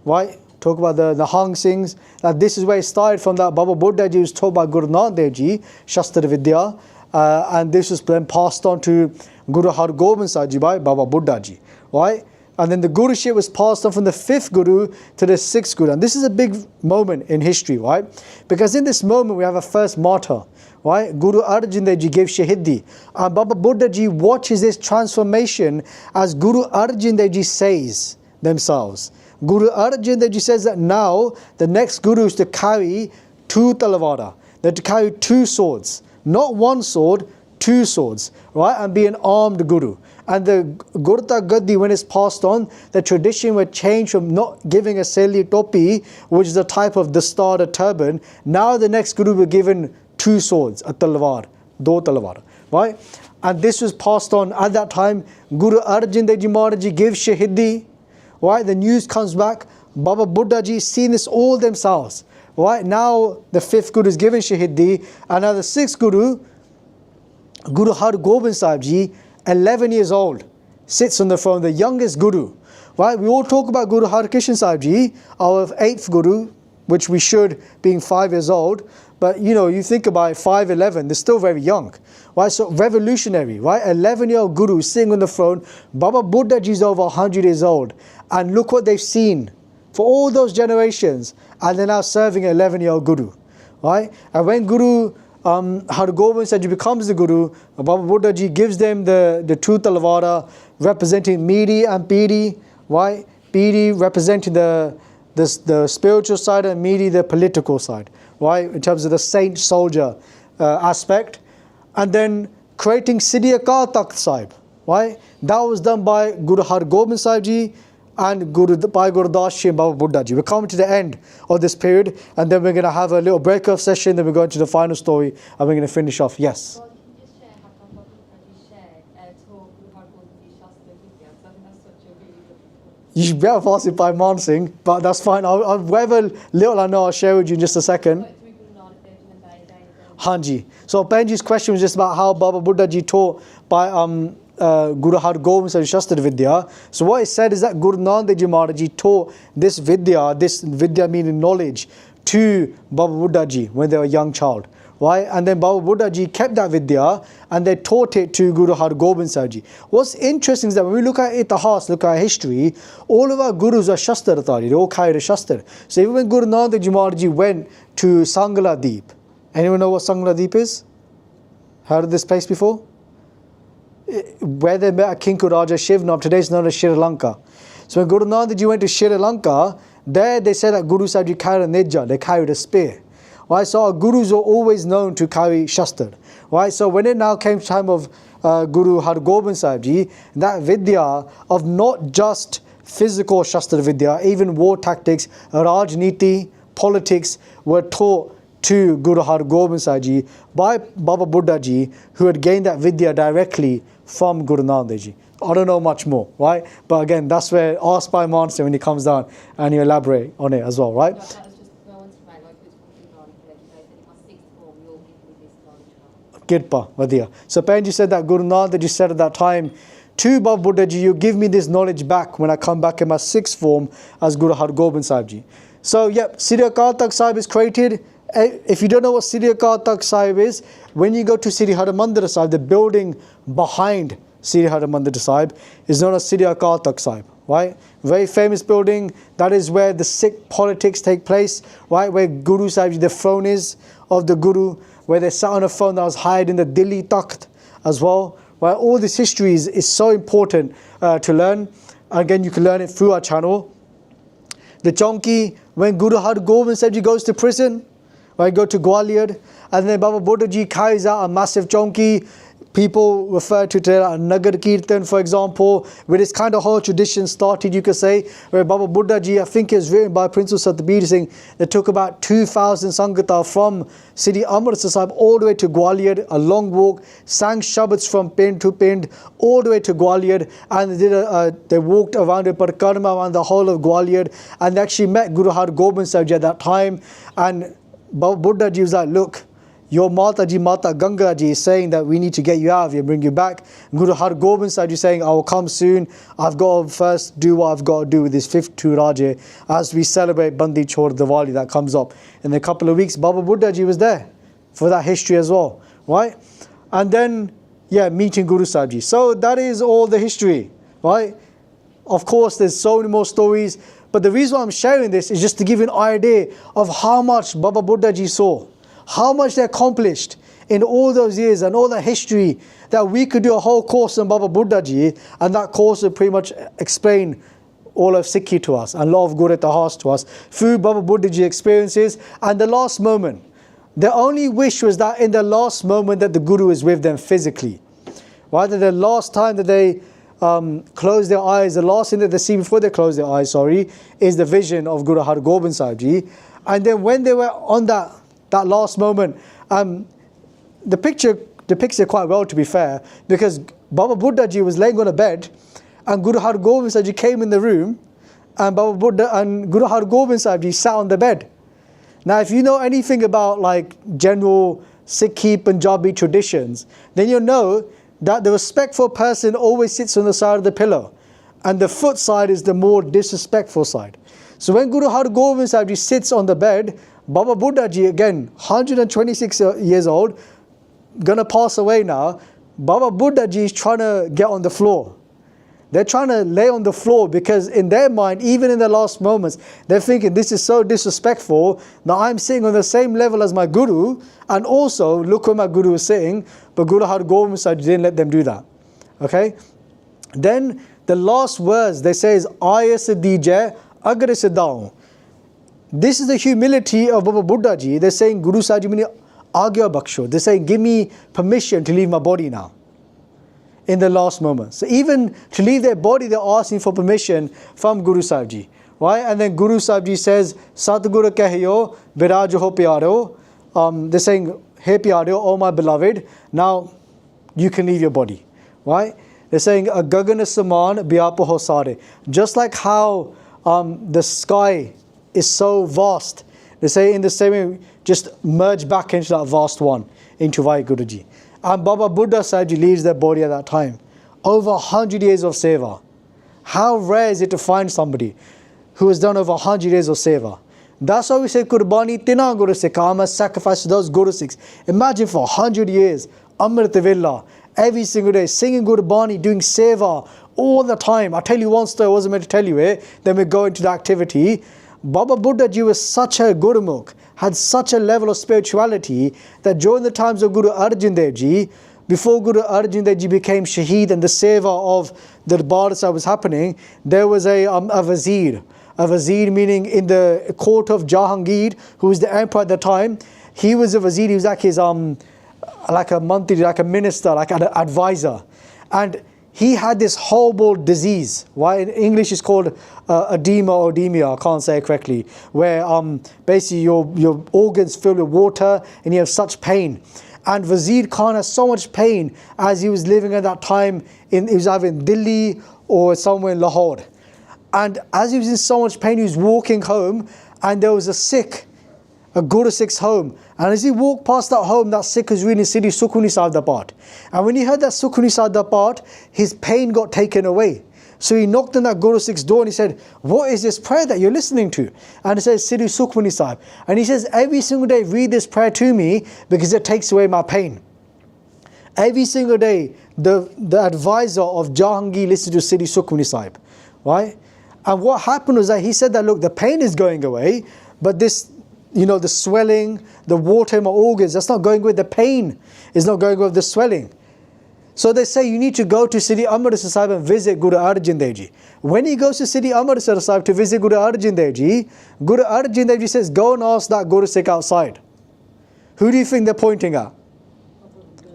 right? Talk about the Hang Singhs. This is where it started from. That Baba Buddha Ji was taught by Guru Nanak Dev Ji, Shastra Vidya, and this was then passed on to Guru Har Gobind Sahib Ji by Baba Buddha Ji, right? And then the Guruship was passed on from the fifth Guru to the sixth Guru. And this is a big moment in history, right? Because in this moment we have a first martyr, right? Guru Arjan Dev Ji gave Shahidi. And Baba Buddha Ji watches this transformation as Guru Arjan Dev Ji says themselves. Guru Arjan Dev Ji says that now the next Guru is to carry two talwara. They're to carry two swords. Not one sword, two swords, right? And be an armed Guru. And the Gurta Gaddi, when it's passed on, the tradition would change from not giving a seli topi, which is a type of dastar, a turban. Now the next Guru were given two swords, a talwar, do talwar, right? And this was passed on at that time. Guru Arjan Dev Ji Maharaj Ji gives Shahidi, right? The news comes back. Baba Buddha Ji seen this all themselves, right? Now the fifth Guru is given Shahidi, and now the sixth Guru, Guru Har Gobind Sahib Ji, 11 years old, sits on the throne, the youngest Guru, right? We all talk about Guru Har Krishan Sahib Ji, our 8th Guru, which we should, being 5 years old, but you know, you think about it, 5, 11, they're still very young, right? So revolutionary, right? 11-year-old Guru sitting on the throne. Baba Buddha Ji is over 100 years old, and look what they've seen for all those generations, and they're now serving an 11-year-old Guru, right? And when Guru Har Gobind Sahib Ji becomes the Guru, Baba Buddha Ji gives them the two talwara representing Miri and Piri, right? Piri representing the spiritual side and Miri the political side, right? In terms of the saint-soldier aspect. And then creating Siddhi Akal Takht Sahib, right? That was done by Guru Har Gobind Sahib Ji and Bhai Gurdas Ji and Baba Buddha Ji. We're coming to the end of this period, and then we're going to have a little break-off session, then we're going to the final story, and we're going to finish off. Yes? Well, can you just share how Baba Buddha Ji shared taught Guru Har Gobind Ji Shastra Vidya? Because I think that's such a really good point. You should better pass it by Man Singh, but that's fine. Whatever little I know, I'll share with you in just a second. Hanji. So Benji's question was just about how Baba Buddha Ji taught by Guru Har Gobind Sahib Shastra Vidya. So what he said is that Guru Nanak Dev Ji Maharaj Ji taught this Vidya meaning knowledge, to Baba Buddha Ji when they were a young child, right? And then Baba Buddha Ji kept that Vidya and they taught it to Guru Har Gobind Sahib Ji. What's interesting is that when we look at Itihas, look at history, all of our Gurus are Shastratari, they all carried a Shastra. So even when Guru Nanak Dev Ji Maharaj Ji went to Sangla Deep, anyone know what Sangla Deep is? Heard of this place before? Where they met a King Raja Shivnam, today it's known as Sri Lanka. So when Guru Nanak Ji went to Sri Lanka, there they said that Guru Sahib Ji carried a nidja, they carried a spear. Right, so our Gurus are always known to carry Shastra. Right, so when it now came time of Guru Har Gobind Sahib Ji, that Vidya of not just physical Shastra Vidya, even war tactics, Rajniti, politics were taught to Guru Har Gobind Sahib Ji by Baba Buddha Ji, who had gained that Vidya directly from Guru Nanak Dev Ji. I don't know much more, right? But again, that's where asked by Mansur when he comes down and you elaborate on it as well, right? That was just going to make like who's talking on in my sixth form, you'll give me this knowledge. Kirpa, Vadya. So Penji said that Guru Nanak Dev Ji said at that time to Baba Buddha Ji, you give me this knowledge back when I come back in my sixth form as Guru Har Gobind Sahib Ji. So yep, Siddhi Akal Takht Sahib is created. If you don't know what Siddhi Akal Takht Sahib is, when you go to Sri Harmandir Sahib, the building behind Sri Harmandir Sahib is known as Siddhi Akal Takht Sahib, right? Very famous building. That is where the Sikh politics take place, right? Where Guru Sahib Ji, the throne is of the Guru, where they sat on a throne that was higher in the Delhi Takht as well, right? All this history is so important to learn. Again, you can learn it through our channel. The Chonki, when Guru Har Gobind Sahib Ji goes to prison, right, go to Gwalior, and then Baba Buddha Ji carries out a massive Chonki. People refer to it as Nagar Kirtan, for example, where this kind of whole tradition started, you could say, where Baba Buddha Ji, I think it's written by Princess Sukhdeep Singh, they took about 2,000 Sangata from city Amritsar Sahib all the way to Gwalior, a long walk, sang Shabads from Pind to Pind, all the way to Gwalior, and they walked around a Parikrama around the whole of Gwalior, and they actually met Guru Har Gobind Sahib Ji at that time, and Baba Buddha Ji was like, look, your Mata Ji, Mata Ganga Ji is saying that we need to get you out of here, bring you back. Guru Har Gobind Sahib Ji is saying, I will come soon. I've got to first do what I've got to do with this 5th Raje as we celebrate Bandi Chhor Diwali that comes up. In a couple of weeks, Baba Buddha Ji was there for that history as well, right? And then, yeah, meeting Guru Sahib Ji. So that is all the history, right? Of course, there's so many more stories, but the reason why I'm sharing this is just to give you an idea of how much Baba Buddha Ji saw, how much they accomplished in all those years and all that history, that we could do a whole course on Baba Buddha Ji, and that course would pretty much explain all of Sikhi to us and law of Guru Tahas to us through Baba Buddha Ji experiences. And the last moment, the only wish was that in the last moment that the Guru is with them physically. Right? That the last time that they close their eyes, the last thing that they see before they close their eyes, is the vision of Guru Har Gobind Sahib Ji. And then when they were on that last moment, the picture depicts it quite well, to be fair, because Baba Buddha Ji was laying on a bed, and Guru Har Gobind Sahib Ji came in the room, and Guru Har Gobind Sahib Ji sat on the bed. Now, if you know anything about like general Sikhi Punjabi traditions, then you'll know that the respectful person always sits on the side of the pillow, and the foot side is the more disrespectful side. So when Guru Har Gobind Sahib Ji sits on the bed, Baba Buddha Ji, again, 126 years old, gonna pass away now. Baba Buddha Ji is trying to get on the floor. They're trying to lay on the floor because in their mind, even in the last moments, they're thinking, this is so disrespectful. Now I'm sitting on the same level as my Guru, and also look where my Guru is sitting, but Guru Har Gobind Sahib Ji didn't let them do that. Okay? Then the last words they say is, Ayas Dije Agar Siddhaun. This is the humility of Baba Buddha Ji. They're saying, Guru Sahib Ji, Agya Baksho. They're saying, give me permission to leave my body now. In the last moment. So even to leave their body, they're asking for permission from Guru Sahib Ji. Right? And then Guru Sahib Ji says, Satguru Kahiyo, Viraj ho pyaro. They're saying, Hey pyaro, oh my beloved, now you can leave your body. Right? They're saying, Gagana Saman Byapo ho sare. Just like how the sky is so vast. They say in the same way, just merge back into that vast one, into WhyGuru Ji. And Baba Buddha Sahib Ji leaves their body at that time. Over 100 years of seva. How rare is it to find somebody who has done over 100 years of seva? That's why we say Kurbani Tina Guru Sikha, I must sacrifice to those Guru Sikhs. Imagine for 100 years, Amrit Villa, every single day, singing Gurbani, doing seva all the time. I'll tell you one story I wasn't meant to tell you it, then we go into the activity. Baba Buddha Ji was such a Gurmukh, had such a level of spirituality that during the times of Guru Arjan Dev Ji, before Guru Arjan Dev Ji became Shaheed and the seva of the Barsa was happening, there was a Wazir. A Wazir meaning in the court of Jahangir, who was the emperor at the time. He was a Wazir, he was like his like a mantri, like a minister, like an advisor. And he had this horrible disease, right? In English it's called edema or edemia, I can't say it correctly, where basically your organs fill with water and you have such pain. And Wazir Khan has so much pain as he was living at that time, he was either in Delhi or somewhere in Lahore. And as he was in so much pain, he was walking home, and there was a Sikh, a Guru Sikh's home. And as he walked past that home, that Sikh was reading Siddhi Sukhmani Sahib da Path. And when he heard that Sukhmani Sahib da Path, his pain got taken away. So he knocked on that Guru Sikh's door and he said, what is this prayer that you're listening to? And it says Siddhi Sukhmani Sahib. And he says, every single day read this prayer to me because it takes away my pain. Every single day the advisor of Jahangir listened to Siddhi Sukhmani Sahib. right? And what happened was that he said that, look, the pain is going away, but this, the swelling, the water in my organs, that's not going away. The pain is not going away with the swelling. So they say you need to go to Sri Amritsar Sahib and visit Guru Arjan Dev Ji. When he goes to Sri Amritsar Sahib to visit Guru Arjan Dev Ji, Guru Arjan Dev Ji says, go and ask that Guru Sikh outside. Who do you think they're pointing at?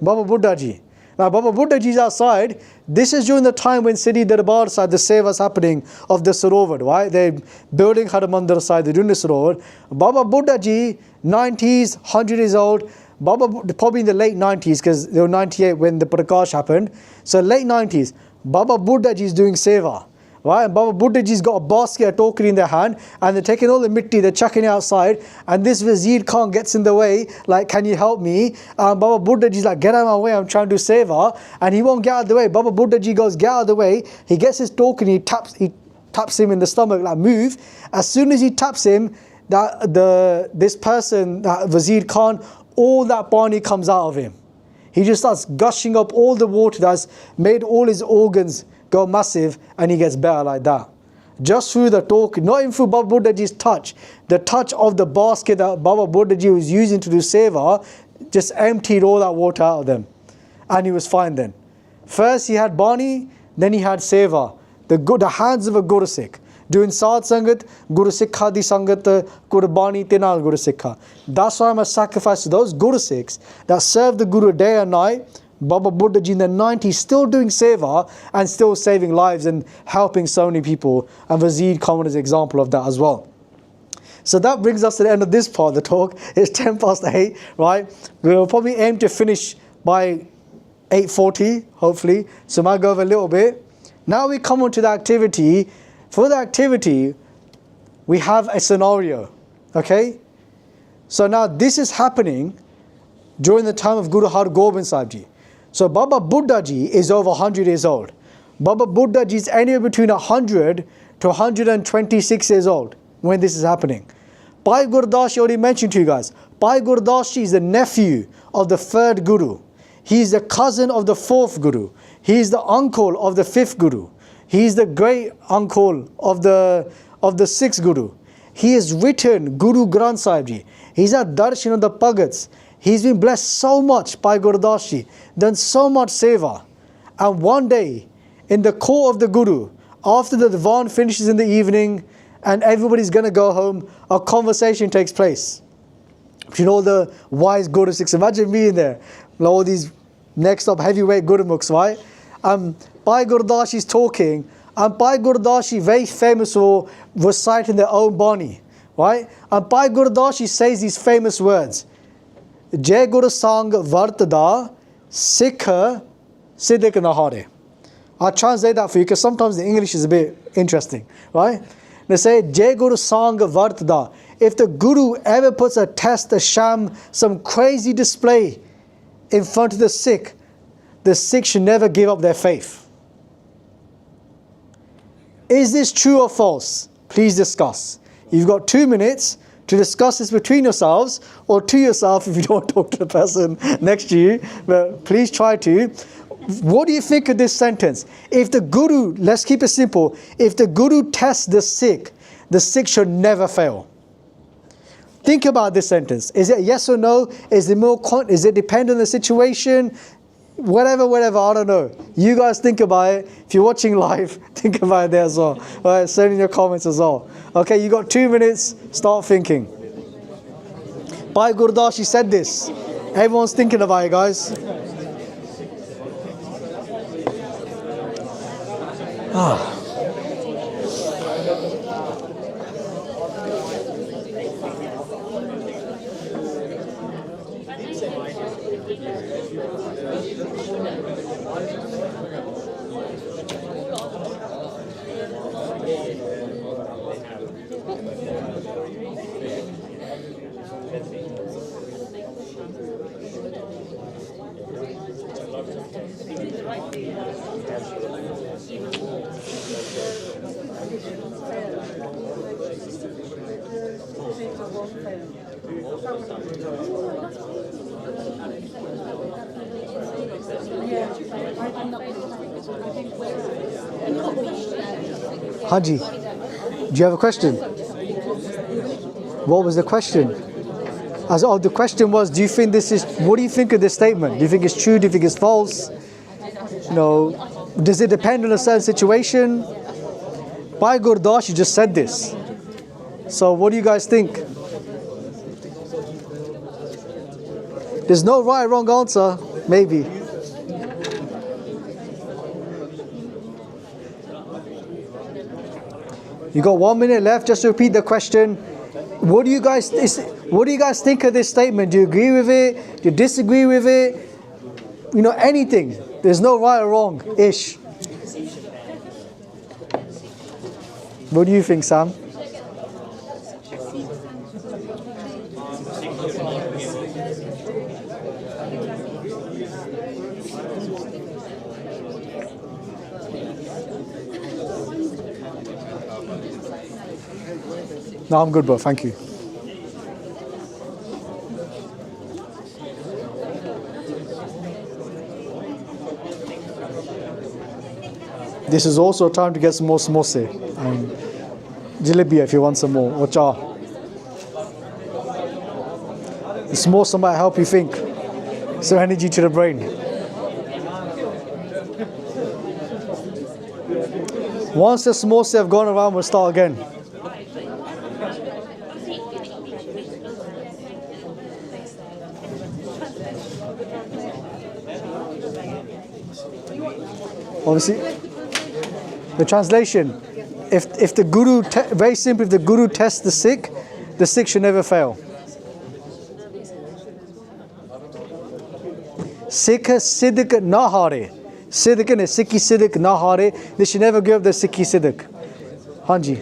Baba Buddha Ji. Now Baba Buddha Ji is outside. This is during the time when Sri Darbar side, the seva is happening of the Sarovar, right? They're building Harimandir side, they're doing the Sarovar. Baba Buddha Ji, 90s, 100 years old, Baba, probably in the late 90s, because they were 98 when the Prakash happened. So late 90s, Baba Buddha Ji is doing seva. Right? And Baba Buddha Ji's got a basket, a tokri in their hand, and they're taking all the mitti, they're chucking it outside, and this Wazir Khan gets in the way, like, can you help me? Baba Buddha Ji's like, get out of my way, I'm trying to do seva, and he won't get out of the way. Baba Buddha Ji goes, get out of the way. He gets his tokri, he taps him in the stomach, like, move. As soon as he taps him, this person, that Wazir Khan, all that pani comes out of him. He just starts gushing up all the water that's made all his organs go massive, and he gets better like that. Just through the talk, not even through Baba Buddha Ji's touch. The touch of the basket that Baba Buddha Ji was using to do seva just emptied all that water out of them. And he was fine then. First he had Bani, then he had seva. The hands of a Guru Sikh. Doing Sad Sangat, Guru Sikha di Sangat, Guru Bani Tinal Guru Sikha. That's why I must sacrifice to those Guru Sikhs that serve the Guru day and night. Baba Buddha Ji in the 90s still doing seva and still saving lives and helping so many people. And Wazir Khan is an example of that as well. So that brings us to the end of this part of the talk. It's 10 past 8, right? We'll probably aim to finish by 8:40, hopefully. So I might go over a little bit. Now we come on to the activity. For the activity, we have a scenario, okay? So now this is happening during the time of Guru Har Gobind Sahib Ji. So Baba Buddha Ji is over 100 years old. Baba Buddha Ji is anywhere between 100 to 126 years old when this is happening. Bhai Gurdas Ji already mentioned to you guys. Bhai Gurdas Ji is the nephew of the 3rd Guru. He is the cousin of the 4th Guru. He is the uncle of the 5th Guru. He is the great uncle of the 6th Guru. He has written Guru Granth Sahib Ji. He's at darshan of the Pagats. He's been blessed so much by Gurdas Ji, done so much seva. And one day, in the court of the Guru, after the Divan finishes in the evening and everybody's going to go home, a conversation takes place between all the wise Guru Sikhs. Imagine me in there, all these next up heavyweight Gurmukhs, right? Bhai Gurdas Ji is talking, and Bhai Gurdas Ji, very famous for reciting their own Bani, right? And Bhai Gurdas Ji says these famous words. Jai Guru Sang Vartada Sikh Siddhik Nahare. I'll translate that for you because sometimes the English is a bit interesting, right? They say Jai Guru Sang Vartada. If the Guru ever puts a test, a sham, some crazy display in front of the Sikh should never give up their faith. Is this true or false? Please discuss. You've got 2 minutes to discuss this between yourselves or to yourself if you don't talk to the person next to you. But please try to. What do you think of this sentence? If the Guru, let's keep it simple, if the Guru tests the Sikh should never fail. Think about this sentence. Is it yes or no? Is it depend on the situation? Whatever, I don't know. You guys think about it. If you're watching live, think about it there as well. All right, send in your comments as well. Okay, you got 2 minutes. Start thinking. Bhai Gurdas Ji said this. Everyone's thinking about it, guys. Haji, do you have a question? What was the question? The question was, do you think this is, what do you think of this statement? Do you think it's true? Do you think it's false? Does it depend on a certain situation? Bhai Gurdas Ji just said this. So what do you guys think? There's no right or wrong answer, maybe. You got 1 minute left. Just to repeat the question. What do you guys think of this statement? Do you agree with it? Do you disagree with it? Anything. There's no right or wrong. Ish. What do you think, Sam? No, I'm good, bro. Thank you. This is also time to get some more samosa and jalebi if you want some more, or cha. The samosa might help you think. So energy to the brain. Once the samosa have gone around, we'll start again. Obviously, the translation, if the Guru, very simply, if the Guru tests the Sikh should never fail. Sikh Siddiq na hare. Siddiq and Sikhi Siddiq na hare. They should never give the Sikhi Siddiq. Hanji.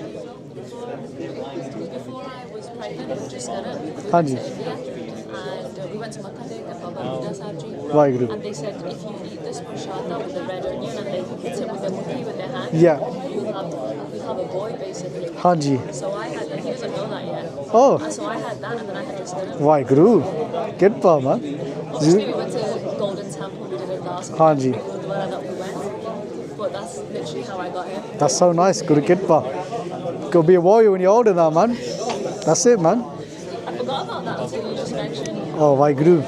Before I was pregnant, just got up. Hanji. And we went to Mata Ganga and Bhai Gurdas Ji. WhyGuru. And they said if you eat this prashada with the red onion and they hit it with the mukhi with their hand, Yeah. you'll have a boy basically. Hanji. So I had that. He doesn't know that yet. Oh. So I had that and then I had just done it. WhyGuru. Good pa, man. Obviously we went to Golden Temple, we did a dance. Hanji. Gurdwara that we went. But that's literally how I got here. That's so nice. Guru Kitpa. Go be a warrior when you're older now, man. That's it, man. I forgot about that until you just mentioned. Oh, WhyGuru.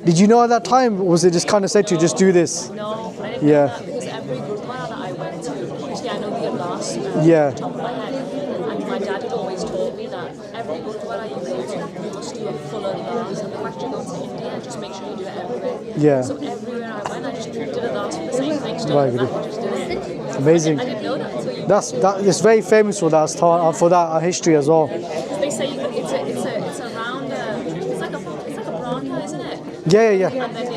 Did you know at that time, was it just kind of said to you, just do this? No, but I didn't Yeah. know that because every Gurdwara that I went to, obviously I know the Ardas Yeah. top of my head, and my dad had always told me that every Gurdwara you go to, you must do a full Ardas, and the fact you go to India, just make sure you do it everywhere. Yeah. So everywhere I went, I just did Ardas for the same thing, stood Right, in the back good. and just did it. Amazing. I didn't know that until you. It's very famous for that history as well. Because they say it's around it's like a paratha, isn't it? Yeah. And then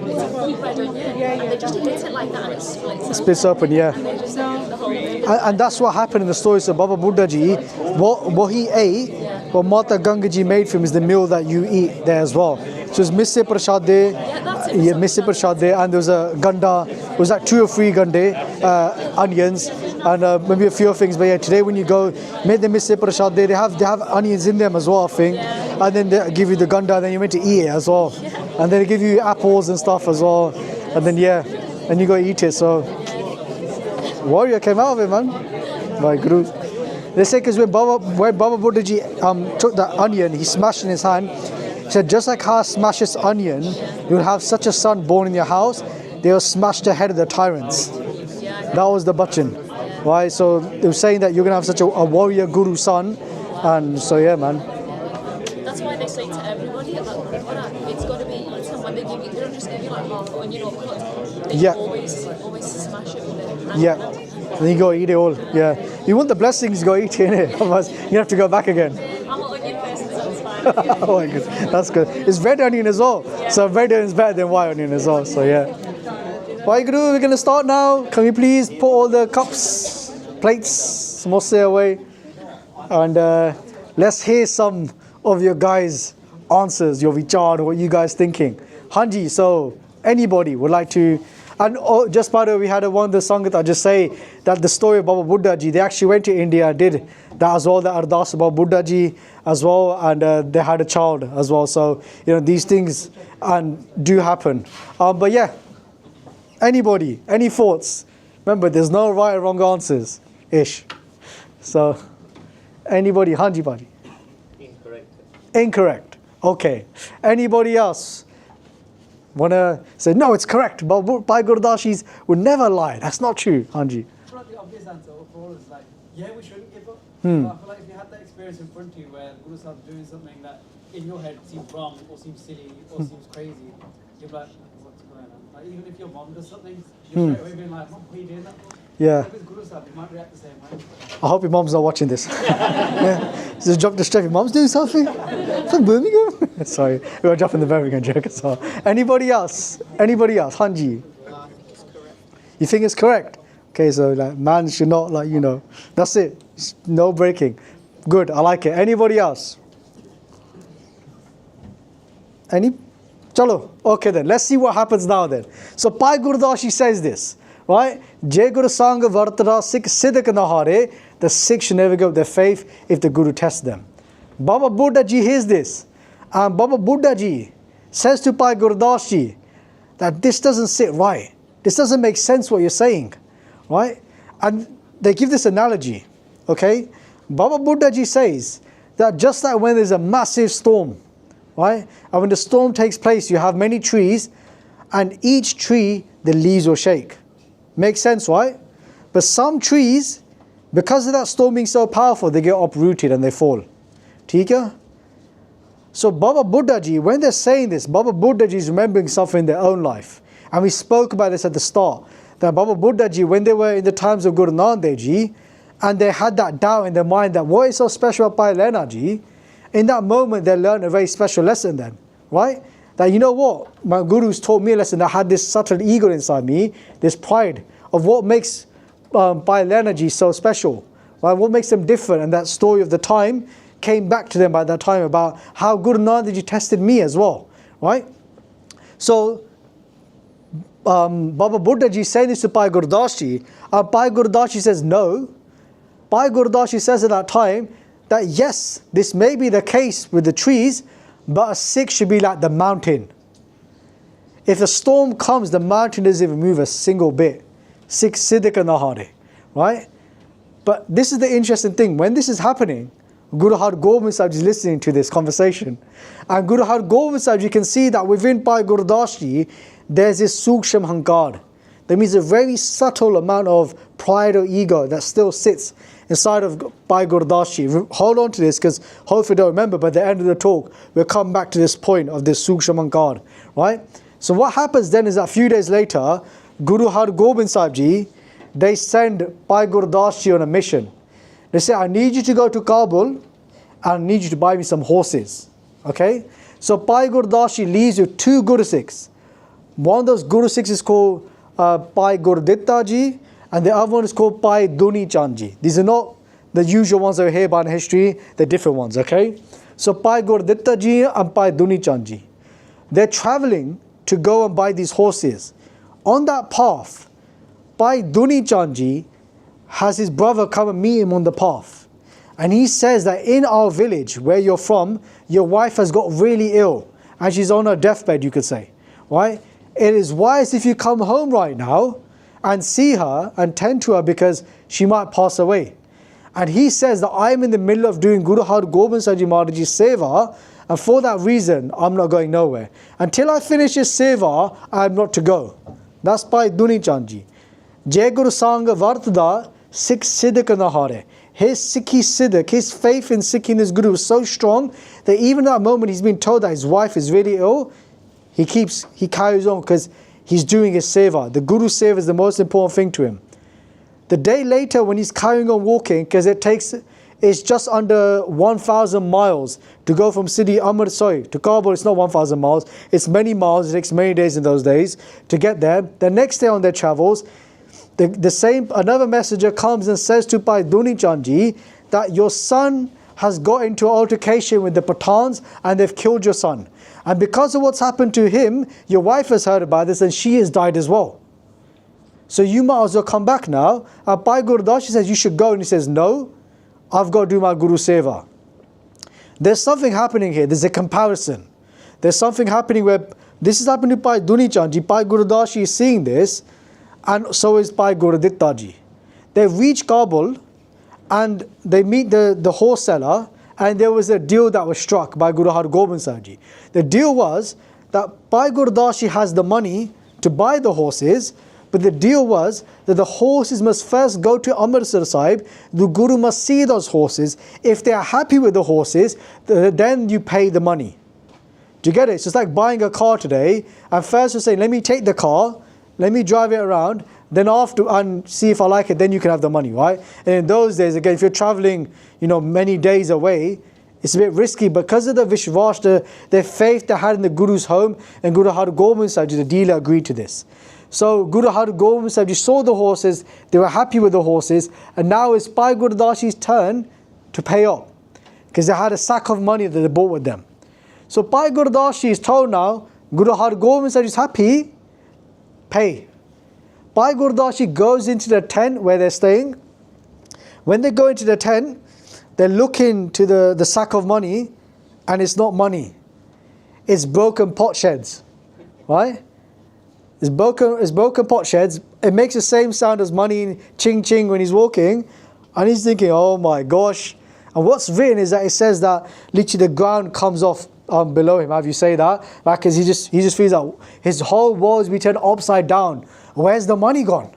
it's a full red onion, and they just hit it like that and it splits. Splits open, yeah. And they just eat the whole thing. And that's what happened in the stories of Baba Buddha Ji. What he ate, what Mata Ganga Ji made for him is the meal that you eat there as well. So it's Mise Prashade, That's it. yeah, Mise Prashade, and there was a ganda, it was like 2 or 3 gande, onions, and maybe a few things. But yeah, today when you go, make the Mise Prashade, they have onions in them as well, I think. And then they give you the ganda, and then you're meant to eat it as well. And then they give you apples and stuff as well. And then and you go eat it. So warrior came out of it, man. By Guru. They say because when Baba Buddha Ji took that onion, he smashed in his hand. He said, just like how I smash this onion, you will have such a son born in your house, they will smash the head of the tyrants. That was the bachan. Right? So they were saying that you're going to have such a warrior guru son. And so yeah, man. That's why they say to everybody about Gurdwara, it's got to be eaten when they give you. They don't just give you like half onion or cut. They Yeah. always smash it with their hand. Yeah. And you go eat it all. Yeah. You want the blessings, you go eat it, innit? Otherwise, you have to go back again. I'm an onion person, so it's fine. Oh my god, that's good. It's red onion as well. So red onion is better than white onion as well. So yeah. WhyGuru, we're gonna start now. Can we please put all the cups, plates, samosa away, and let's hear some of your guys' answers, your vichar, what you guys thinking. Hanji, so anybody would like to. And just by the way, we had one of the Sangat, I just say that the story of Baba Buddha Ji, they actually went to India, did that as well, the Ardas about Buddha Ji as well, and they had a child as well. So, these things do happen. But yeah, anybody, any thoughts? Remember, there's no right or wrong answers. Ish. So, anybody? Hanji Baji. Incorrect. Incorrect. Okay. Anybody else wanna say no? It's correct. But Bhai Gurdas Ji would never lie. That's not true, Hanji. I feel like the obvious answer overall is like, yeah, we shouldn't give up. Hmm. But I feel like if you had that experience in front of you where Guru Sahib's doing something that in your head seems wrong or seems silly or seems crazy, you're like, what's going on? Like, even if your mom does something, you're straight away being like, Mom, what are you doing that for? Yeah. If it's Guru Sahib, you might react the same way. I hope your mom's not watching this. Yeah. Just drop the straight. Your mom's doing something from Birmingham. Sorry, we were dropping the Birmingham joke as well. Anybody else? Anybody else? Hanji. You think it's correct? Okay, so like man should not that's it. No breaking. Good, I like it. Anybody else? Any? Chalo. Okay then, let's see what happens now then. So Bhai Gurdas Ji says this, right? Je Guru Sang Vartara Sikh Siddhak Nahare, the Sikhs should never give up their faith if the Guru tests them. Baba Buddha Ji hears this, and Baba Buddha Ji says to Bhai Gurdas Ji that this doesn't sit right. This doesn't make sense what you're saying, right? And they give this analogy, okay? Baba Buddha Ji says that just like when there's a massive storm, right? And when the storm takes place, you have many trees, and each tree, the leaves will shake. Makes sense, right? But some trees, because of that storm being so powerful, they get uprooted and they fall. ठीक है? So Baba Buddha Ji, when they're saying this, Baba Buddha Ji is remembering something in their own life. And we spoke about this at the start, that Baba Buddha Ji, when they were in the times of Guru Nanak Dev Ji, and they had that doubt in their mind that what is so special about Bhai Lena Ji, in that moment they learned a very special lesson then, right? That you know what, my Guru's taught me a lesson that had this subtle ego inside me, this pride of what makes Bhai Lena Ji so special, right? What makes them different, and that story of the time came back to them at that time about how Guru Nanak Dev Ji tested me as well, right? So Baba Buddha Ji saying this to Bhai Gurdas Ji, and Bhai Gurdas Ji says no. Bhai Gurdas Ji says at that time that yes, this may be the case with the trees, but a Sikh should be like the mountain. If a storm comes, the mountain doesn't even move a single bit. Sikh Siddhika Nahare, right? But this is the interesting thing. When this is happening, Guru Har Gobind Sahib is listening to this conversation. And Guru Har Gobind Sahib, you can see that within Bhai Gurdas Ji, there's this Suksham Hankar. That means a very subtle amount of pride or ego that still sits inside of Bhai Gurdas Ji. Hold on to this, because hopefully you don't remember, but at the end of the talk, we'll come back to this point of this Suksham Hankar, right? So what happens then is that a few days later, Guru Har Gobind Sahib Ji, they send Bhai Gurdas Ji on a mission. They say, I need you to go to Kabul, and I need you to buy me some horses, okay? So Bhai Gurdas Ji leaves with 2 Guru Sikhs. One of those Guru Sikhs is called Bhai Gurdas Ji, and the other one is called Bhai Duni Chand Ji. These are not the usual ones that we hear about in history, they're different ones, okay? So Bhai Gurdas Ji and Bhai Duni Chand Ji, they're traveling to go and buy these horses. On that path, Bhai Duni Chand Ji has his brother come and meet him on the path. And he says that in our village, where you're from, your wife has got really ill, and she's on her deathbed, you could say, right? It is wise if you come home right now and see her and tend to her, because she might pass away. And he says that I'm in the middle of doing Guru Har Gobind Sahib Ji Maharaji's seva, and for that reason, I'm not going nowhere. Until I finish his seva, I'm not to go. That's by Duni Chand Ji. Je Guru Sang Vartada Sikh Siddhak Nahare. His Sikhi Siddhak, his faith in Sikhiness Guru was so strong that even at that moment he's been told that his wife is really ill, he carries on because he's doing his seva. The Guru seva is the most important thing to him. The day later when he's carrying on walking, because it's just under 1,000 miles to go from city Amritsar to Kabul. It's not 1,000 miles, it's many miles, it takes many days in those days to get there. The next day on their travels, another messenger comes and says to Bhai Duni Chand Ji that your son has got into an altercation with the Pathans and they've killed your son. And because of what's happened to him, your wife has heard about this and she has died as well. So you might as well come back now. And Bhai Gurdas Ji says you should go, and he says no, I've got to do my Guru Seva. There's something happening here, there's a comparison. There's something happening where this is happening to Bhai Duni Chand Ji. Bhai Gurdas Ji is seeing this, and so is Bhai Gurdas Ji. They reach Kabul and they meet the horse seller, and there was a deal that was struck by Guru Har Gobind Sahib Ji. The deal was that Bhai Gurdas Ji has the money to buy the horses, but the deal was that the horses must first go to Amritsar Sahib. The Guru must see those horses. If they are happy with the horses, then you pay the money. Do you get it? So it's like buying a car today, and first you say, let me take the car, let me drive it around, then after and see if I like it, then you can have the money, right? And in those days, again, if you're traveling, many days away, it's a bit risky because of the Vishwas, the faith they had in the Guru's home, and Guru Har Gobind Sahib Ji, the dealer, agreed to this. So Guru Har Gobind Sahib Ji saw the horses, they were happy with the horses, and now it's Bhai Gurdas Ji's turn to pay up, because they had a sack of money that they bought with them. So Bhai Gurdas Ji is told now, Guru Har Gobind Sahib Ji is happy, pay. Bhai Gurdas Ji goes into the tent where they're staying. When they go into the tent, they look into the sack of money, and it's not money. It's broken pot sheds, right? It's broken pot sheds. It makes the same sound as money, ching ching, when he's walking, and he's thinking, oh my gosh. And what's written is that it says that literally the ground comes off below him. Have you say that? Like, because he just feels like his whole world is being turned upside down. Where's the money gone?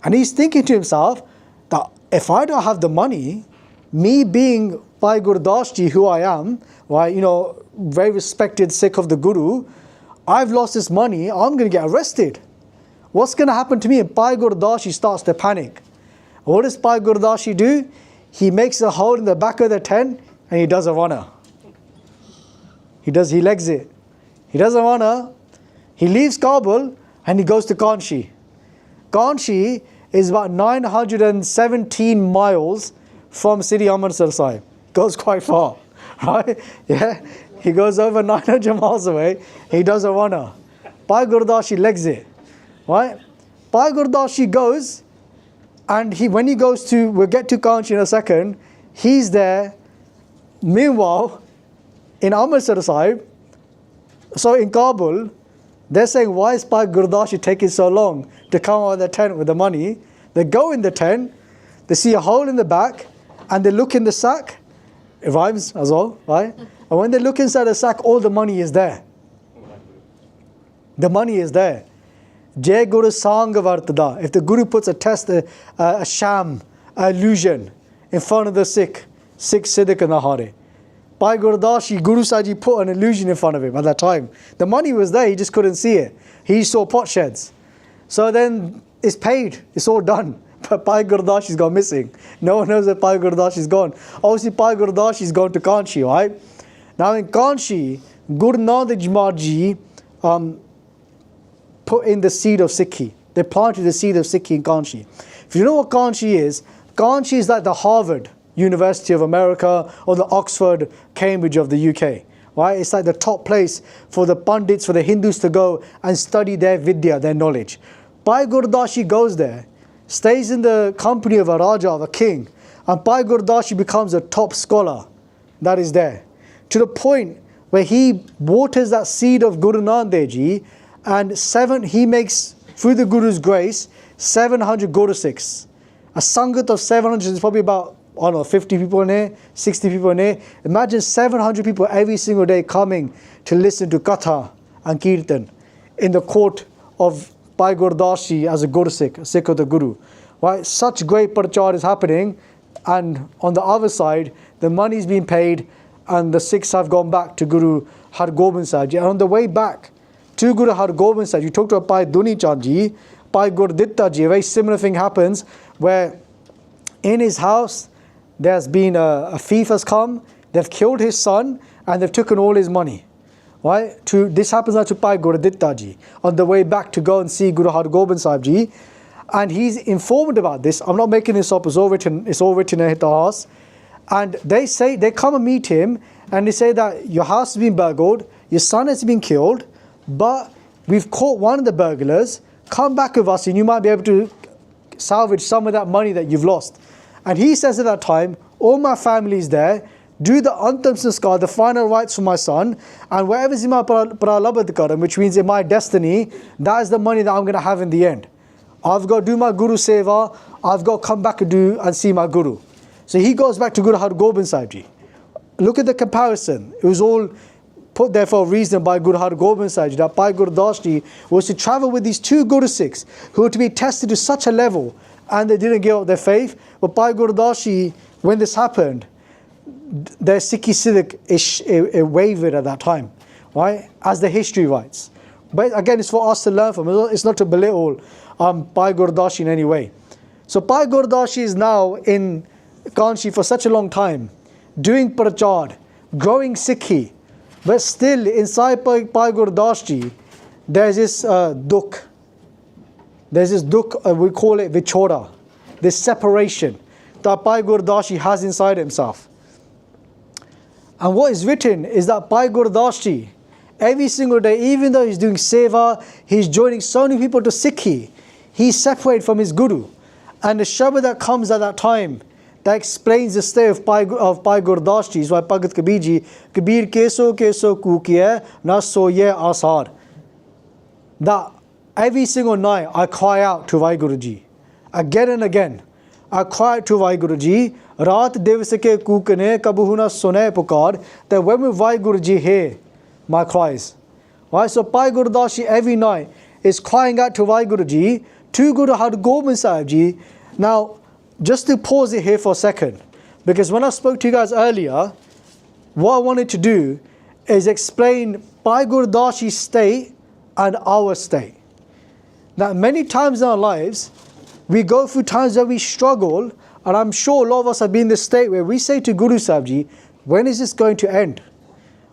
And he's thinking to himself that if I don't have the money, me being Bhai Gurdas Ji, who I am, right, very respected Sikh of the Guru, I've lost this money, I'm going to get arrested. What's going to happen to me? And Bhai Gurdas Ji starts to panic. What does Bhai Gurdas Ji do? He makes a hole in the back of the tent and he does a runner. He legs it. He does a runner. He leaves Kabul and he goes to Kanchi. Kanchi is about 917 miles from City Amritsar Sahib. Goes quite far, right? Yeah, he goes over 900 miles away. He does a runner. Bhai Gurdas Ji legs it, right? Bhai Gurdas Ji goes, and when he goes to, we'll get to Kanchi in a second, he's there. Meanwhile, in Amritsar Sahib, so in Kabul, they're saying, why is Bhai Gurdas Ji taking so long to come out of the tent with the money? They go in the tent, they see a hole in the back, and they look in the sack. It rhymes as well, right? And when they look inside the sack, all the money is there. The money is there. Jai Guru Sang Vartada. If the Guru puts a test, a sham, an illusion in front of the Sikh Siddiq Nahare. Bhai Gurdas Ji, Guru Sahib Ji put an illusion in front of him at that time. The money was there, he just couldn't see it. He saw pot sheds. So then it's paid, it's all done. But Bhai Gurdas Ji's gone missing. No one knows that Bhai Gurdas Ji's gone. Obviously Bhai Gurdas Ji's gone to Kanchi, right? Now in Kanchi, Guru Nanak Ji put in the seed of Sikhi. They planted the seed of Sikhi in Kanchi. If you know what Kanchi is like the Harvard University of America or the Oxford, Cambridge of the UK. Right? It's like the top place for the Pandits, for the Hindus to go and study their Vidya, their knowledge. Bhai Gurdas Ji goes there, stays in the company of a Raja, of a king, and Bhai Gurdas Ji becomes a top scholar that is there. To the point where he waters that seed of Guru Nanak Ji, and he makes, through the Guru's grace, 700 Guru Sikhs. A Sangat of 700 is probably about, 50 people in here, 60 people in here. Imagine 700 people every single day coming to listen to Katha and Kirtan in the court of Bhai Gurdas Ji as a Guru Sikh, a Sikh of the Guru. Right? Such great Parchar is happening, and on the other side, the money is being paid, and the Sikhs have gone back to Guru Har Gobind Sahib Ji. And on the way back to Guru Har Gobind Sahib Ji, you talked about Bhai Duni Chand Ji, Bhai Gurditta Ji, a very similar thing happens where in his house, there's been a thief has come, they've killed his son, and they've taken all his money. Right? This happens now to Bhai Gurditta Ji on the way back to go and see Guru Har Gobind Sahib Ji, and he's informed about this. I'm not making this up, it's all written in Itihas. And they come and meet him, and they say that your house has been burgled, your son has been killed, but we've caught one of the burglars, come back with us and you might be able to salvage some of that money that you've lost. And he says at that time, all my family is there, do the Antam Sanskar, the final rites for my son, and whatever is in my pralabad karam, which means in my destiny, that is the money that I'm going to have in the end. I've got to do my Guru Seva, I've got to come back and see my Guru. So he goes back to Guru Har Gobind Sahib Ji. Look at the comparison. It was all put there for a reason by Guru Har Gobind Sahib Ji, that Bhai Gurdas Ji was to travel with these two Guru Sikhs who were to be tested to such a level, and they didn't give up their faith. But Bhai Gurdas Ji, when this happened, their Sikhi Siddhik wavered at that time, right? As the history writes. But again, it's for us to learn from. It's not to belittle Bhai Gurdas Ji in any way. So Bhai Gurdas Ji is now in Kanchi for such a long time, doing Parchar, growing Sikhi. But still, inside Bhai Gurdas Ji, there's this dukh. There's this dukh, we call it vichora, this separation that Bhai Gurdas Ji has inside himself. And what is written is that Bhai Gurdas Ji, every single day, even though he's doing seva, he's joining so many people to Sikhi, he's separated from his Guru. And the Shabad that comes at that time, that explains the state of Bhai Gurdas Ji, is why Bhagat Kabir Ji, Kabir keso kukiya, na soye asar. That every single night I cry out to WhyGuru Ji, again and again. I cry out to WhyGuru Ji, Raat Devas ke kukne kabuhu na sune pukar, that when will WhyGuru Ji hear my cries? Right? So Bhai Gurdas Ji every night is crying out to WhyGuru Ji, to Guru Har Gobind Sahib Ji. Now, just to pause it here for a second, because when I spoke to you guys earlier, what I wanted to do is explain Bhai Gurdas Ji's state and our state. Now, many times in our lives, we go through times where we struggle, and I'm sure a lot of us have been in this state where we say to Guru Sahib Ji, when is this going to end?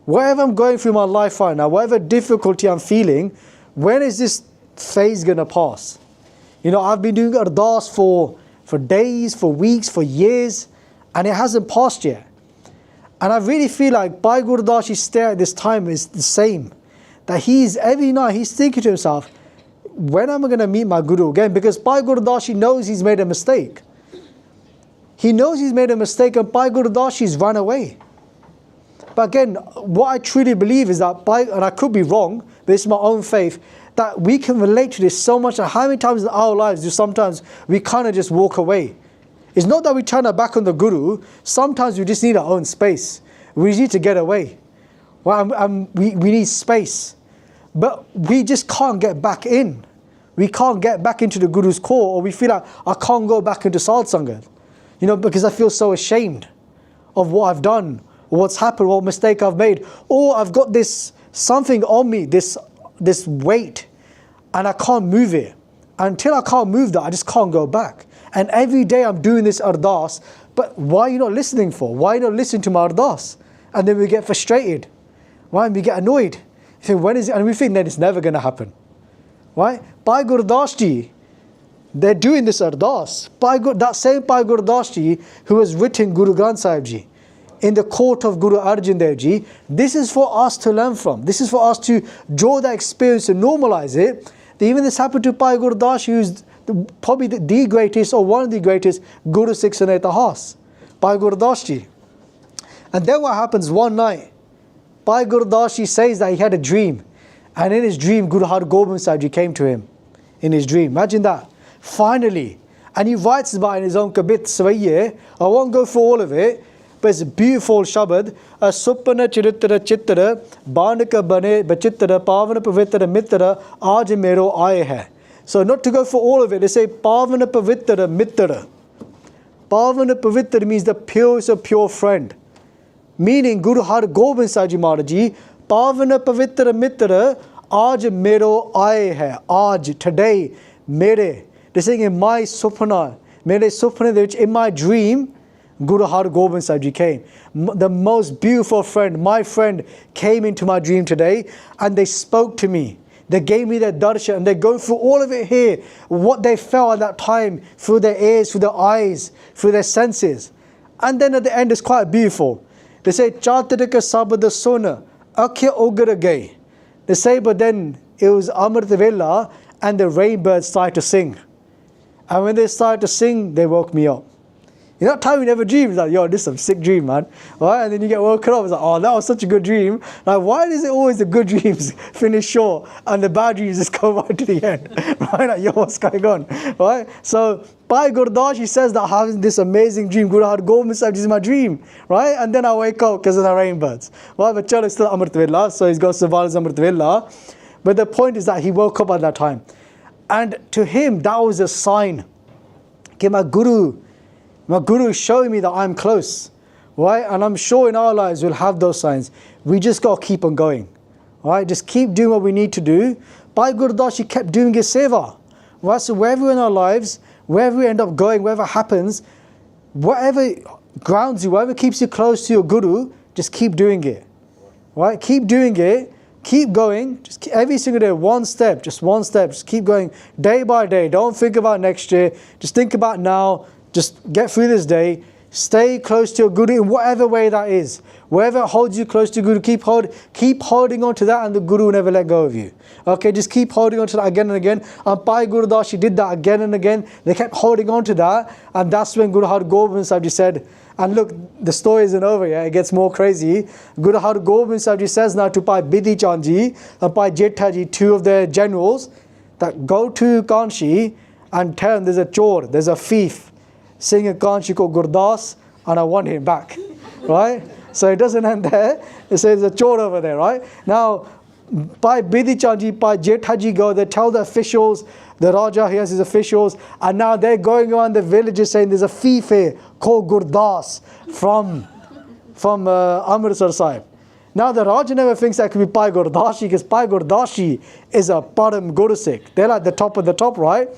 Whatever I'm going through in my life right now, whatever difficulty I'm feeling, when is this phase going to pass? You know, I've been doing ardas for days, for weeks, for years, and it hasn't passed yet. And I really feel like Bhai Gurdas Ji's state at this time is the same. That every night he's thinking to himself, when am I going to meet my Guru again? Because Bhai Gurdas Ji knows he's made a mistake. He knows he's made a mistake, and Bhai Gurdas Ji's run away. But again, what I truly believe is that, and I could be wrong, but it's my own faith, that we can relate to this so much. And how many times in our lives do sometimes we kind of just walk away? It's not that we turn our back on the Guru. Sometimes we just need our own space. We need to get away. Well, we need space. But we just can't get back in. We can't get back into the Guru's core, or we feel like I can't go back into Sadh Sangat. You know, because I feel so ashamed of what I've done, or what's happened, what mistake I've made. Or I've got this something on me, this weight, and I can't move it. Until I can't move that, I just can't go back. And every day I'm doing this ardas, but why are you not listening for? Why are you not listening to my ardas? And then we get frustrated, right? And we get annoyed. You think, when is it? And we think that it's never going to happen, right? Bhai Gurdas Ji, they're doing this ardas. That same Bhai Gurdas Ji who has written Guru Granth Sahib Ji in the court of Guru Arjan Dev Ji, this is for us to learn from. This is for us to draw that experience and normalize it. Even this happened to Bhai Gurdas Ji, who's probably the greatest, or one of the greatest Guru Sikhs in Itihas, Bhai Gurdas Ji. And then what happens one night, Bhai Gurdas Ji says that he had a dream, and in his dream Guru Har Gobind Sahib Ji came to him in his dream. Imagine that. Finally. And he writes about it in his own Kabit Svaiye. I won't go through all of it, but it's a beautiful Shabad. Supana Chiritra Chitra, Banaka Bane Bachitra, Pavana Pavitra Mitra, Aaj Mero Aaye Hai. So not to go for all of it, they say Pavana Pavitra Mitra. Pavana Pavitra means the purest of pure friend. Meaning Guru Har Gobind Sahib Ji Maharaj Ji, Pavana Pavitra Mitra, Aaj Mero Aaye Hai. Aaj, today, Mere. They're saying in my supana, Mere supana, which in my dream, Guru Har Gobind Sahib Ji came. The most beautiful friend, my friend, came into my dream today, and they spoke to me. They gave me their darshan, and they go through all of it here, what they felt at that time, through their ears, through their eyes, through their senses. And then at the end, it's quite beautiful. They say, Chatrika Sabada Sona, Akhya Ogara Gay. They say, but then it was Amritsar Vela, and the rainbirds started to sing. And when they started to sing, they woke me up. You know that time you never dream? It's like, yo, this is some sick dream, man. Right? And then you get woken up, it's like, oh, that was such a good dream. Like, why is it always the good dreams finish short and the bad dreams just go right to the end? Right? Like, yo, what's going on? Right? So, Bhai Gurdas Ji says that I have this amazing dream. Guru Har Gobind Sahib Ji is my dream. Right? And then I wake up because of the rainbirds. Right? But Chalo is still Amrit Villa, so he's got survival Amrit Villa. But the point is that he woke up at that time. And to him, that was a sign. Okay, my Guru is showing me that I'm close, right? And I'm sure in our lives we'll have those signs. We just got to keep on going, right? Just keep doing what we need to do. Bhai Gurdas Ji kept doing his seva, right? So wherever in our lives, wherever we end up going, whatever happens, whatever grounds you, whatever keeps you close to your Guru, just keep doing it, right? Keep doing it. Keep going, just every single day, one step, just keep going day by day. Don't think about next year, just think about now, just get through this day, stay close to your Guru in whatever way that is. Wherever holds you close to Guru, keep holding on to that, and the Guru will never let go of you. Okay, just keep holding on to that again and again. And Bhai Gurdas Ji did that again and again. They kept holding on to that, and that's when Guru Har Gobind Sahib Ji said, and look, the story isn't over yet, it gets more crazy. Guru Har Gobind Sahib Ji says now to Bhai Bidhi Chand Ji and Bhai Jetha Ji, two of their generals, that go to Kanchi and tell them there's a chor, there's a thief, singing Kanchi ko Gurdas, and I want him back. Right? So it doesn't end there. It says there's a chor over there, right? Now, Bhai Bidhi Chand Ji, Bhai Jetha Ji go, they tell the officials, the Raja, he has his officials, and now they're going around the villages saying there's a thief here called Gurdas from Amritsar Sahib. Now the Raja never thinks that could be Bhai Gurdas Ji, because Bhai Gurdas Ji is a Param Guru Sikh. They're like the top of the top, right?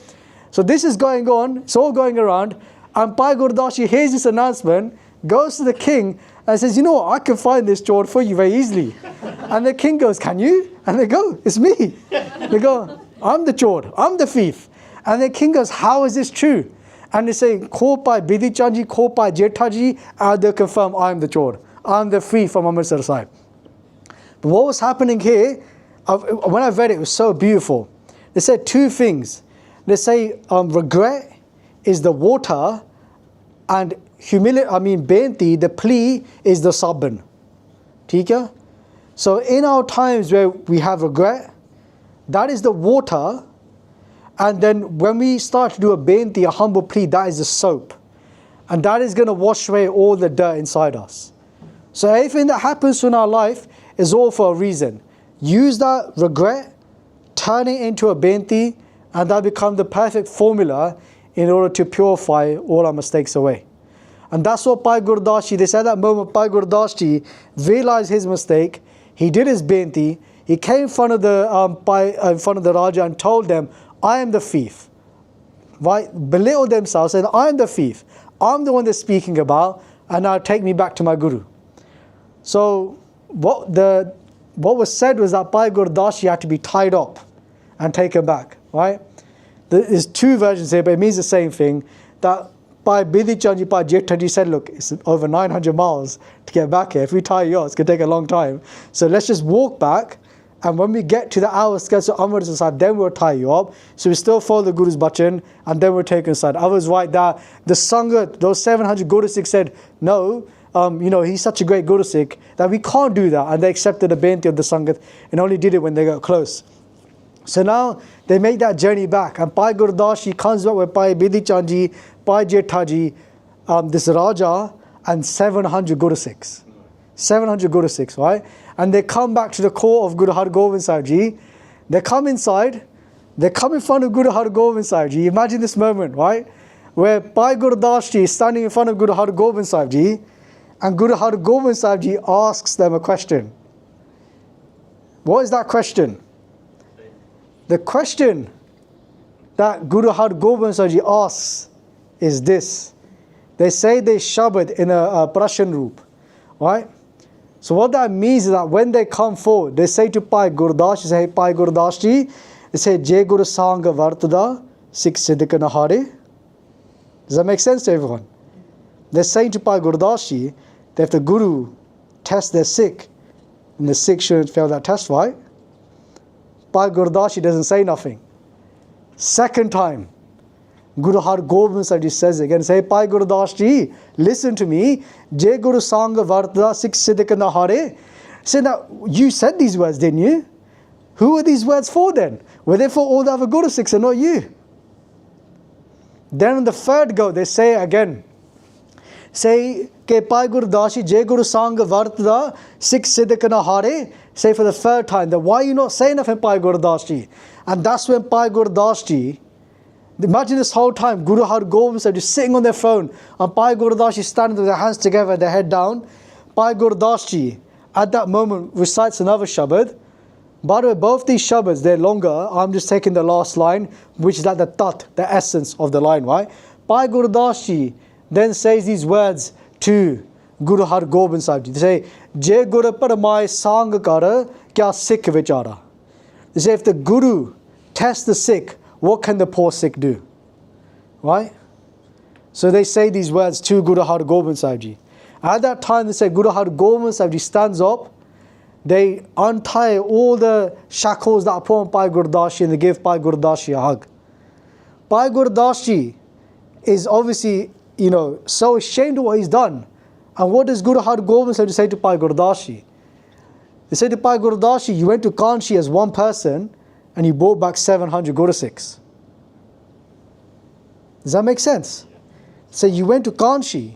So this is going on, it's all going around, and Bhai Gurdas Ji hears this announcement, goes to the king and says, you know what, I can find this chore for you very easily. And the king goes, can you? And they go, it's me. They go, I'm the chore, I'm the thief. And the king goes, how is this true? And they say, call Bhai Bidhi Chand Ji, call Bhai Jetha Ji, and they confirm, I'm the chore, I'm the thief from Amritsar Sahib. But what was happening here, when I read it, it was so beautiful. They said two things. They say regret is the water, and benti, the plea, is the sabban. Theek? So in our times where we have regret, that is the water, and then when we start to do a benti, a humble plea, that is the soap. And that is going to wash away all the dirt inside us. So everything that happens in our life is all for a reason. Use that regret, turn it into a benti, and that becomes the perfect formula in order to purify all our mistakes away. And that's what Bhai Gurdas Ji, they said that moment Bhai Gurdas Ji realized his mistake, he did his benti, he came in front of the Raja and told them, I am the thief. Right? Belittled themselves, saying, I am the thief. I'm the one they're speaking about, and now take me back to my Guru. So what was said was that Bhai Gurdas Ji had to be tied up and taken back. Right? There's two versions here, but it means the same thing. That Bhai Bidhi Chand Ji, Bhai Jetha Ji said, look, it's over 900 miles to get back here. If we tie you up, it's going to take a long time. So let's just walk back, and when we get to the outskirts of Amritsar Sahib, then we'll tie you up. So we still follow the Guru's bachan, and then we'll take inside. Others write that the Sangat, those 700 Guru Sikhs said, no, he's such a great Guru Sikh that we can't do that. And they accepted the benti of the Sangat and only did it when they got close. So now they make that journey back, and Bhai Gurdas Ji comes back with Bhai Bidhi Chand Ji, Bhai Jetha Ji, this Raja, and 700 Guru Sikhs. 700 Guru Sikhs, right? And they come back to the court of Guru Har Gobind Sahib Ji. They come inside, they come in front of Guru Har Gobind Sahib Ji. Imagine this moment, right? Where Bhai Gurdas Ji is standing in front of Guru Har Gobind Sahib Ji, and Guru Har Gobind Sahib Ji asks them a question. What is that question? The question that Guru Har Gobind Sahib Ji asks is this. They say they shabad in a Prussian roop, right? So what that means is that when they come forward, they say to Bhai Gurdas Ji, say, Bhai Gurdas Ji, they say, Jai Guru Sangha Vartada, Sikh Siddhika Nahare. Does that make sense to everyone? They're saying to Bhai Gurdas Ji that if the Guru tests their Sikh, and the Sikh shouldn't fail that test, right? Bhai Gurdas Ji doesn't say nothing. Second time, Guru Har Gobind Sahib Ji says again, say, Bhai Gurdas Ji, listen to me. Je Guru Sang Varta Sikh Siddhik Nahare. Say, now, you said these words, didn't you? Who are these words for then? Were they for all the other Guru Sikhs and not you? Then on the third go, they say again, say, Ke Bhai Gurdas Ji, Je Guru Sang Varta Sikh Siddhik Nahare. Say for the third time, that why are you not saying nothing, Bhai Gurdas Ji? And that's when Bhai Gurdas Ji, imagine this whole time, Guru Har Gobind Sahib just sitting on their throne, and Bhai Gurdas Ji standing with their hands together, their head down. Bhai Gurdas Ji, at that moment, recites another shabad. By the way, both these shabads, they're longer. I'm just taking the last line, which is like the tat, the essence of the line, right? Bhai Gurdas Ji then says these words to Guru Har Gobind Sahib Ji. They say, Je Guru Paramai Sang Kara Kya Sikh Vichara. They say, if the Guru tests the Sikh, what can the poor Sikh do? Right? So they say these words to Guru Har Gobind Sahib Ji. At that time, they say, Guru Har Gobind Sahib Ji stands up. They untie all the shackles that are put on Bhai Gurdas Ji and they give Bhai Gurdas Ji a hug. Bhai Gurdas Ji is obviously, so ashamed of what he's done. And what does Guru Har Gobind Sahib Ji say to Bhai Gurdas Ji? They say to Bhai Gurdas Ji, you went to Kanchi as one person and you brought back 700 Guru Sikhs. Does that make sense? So you went to Kanchi,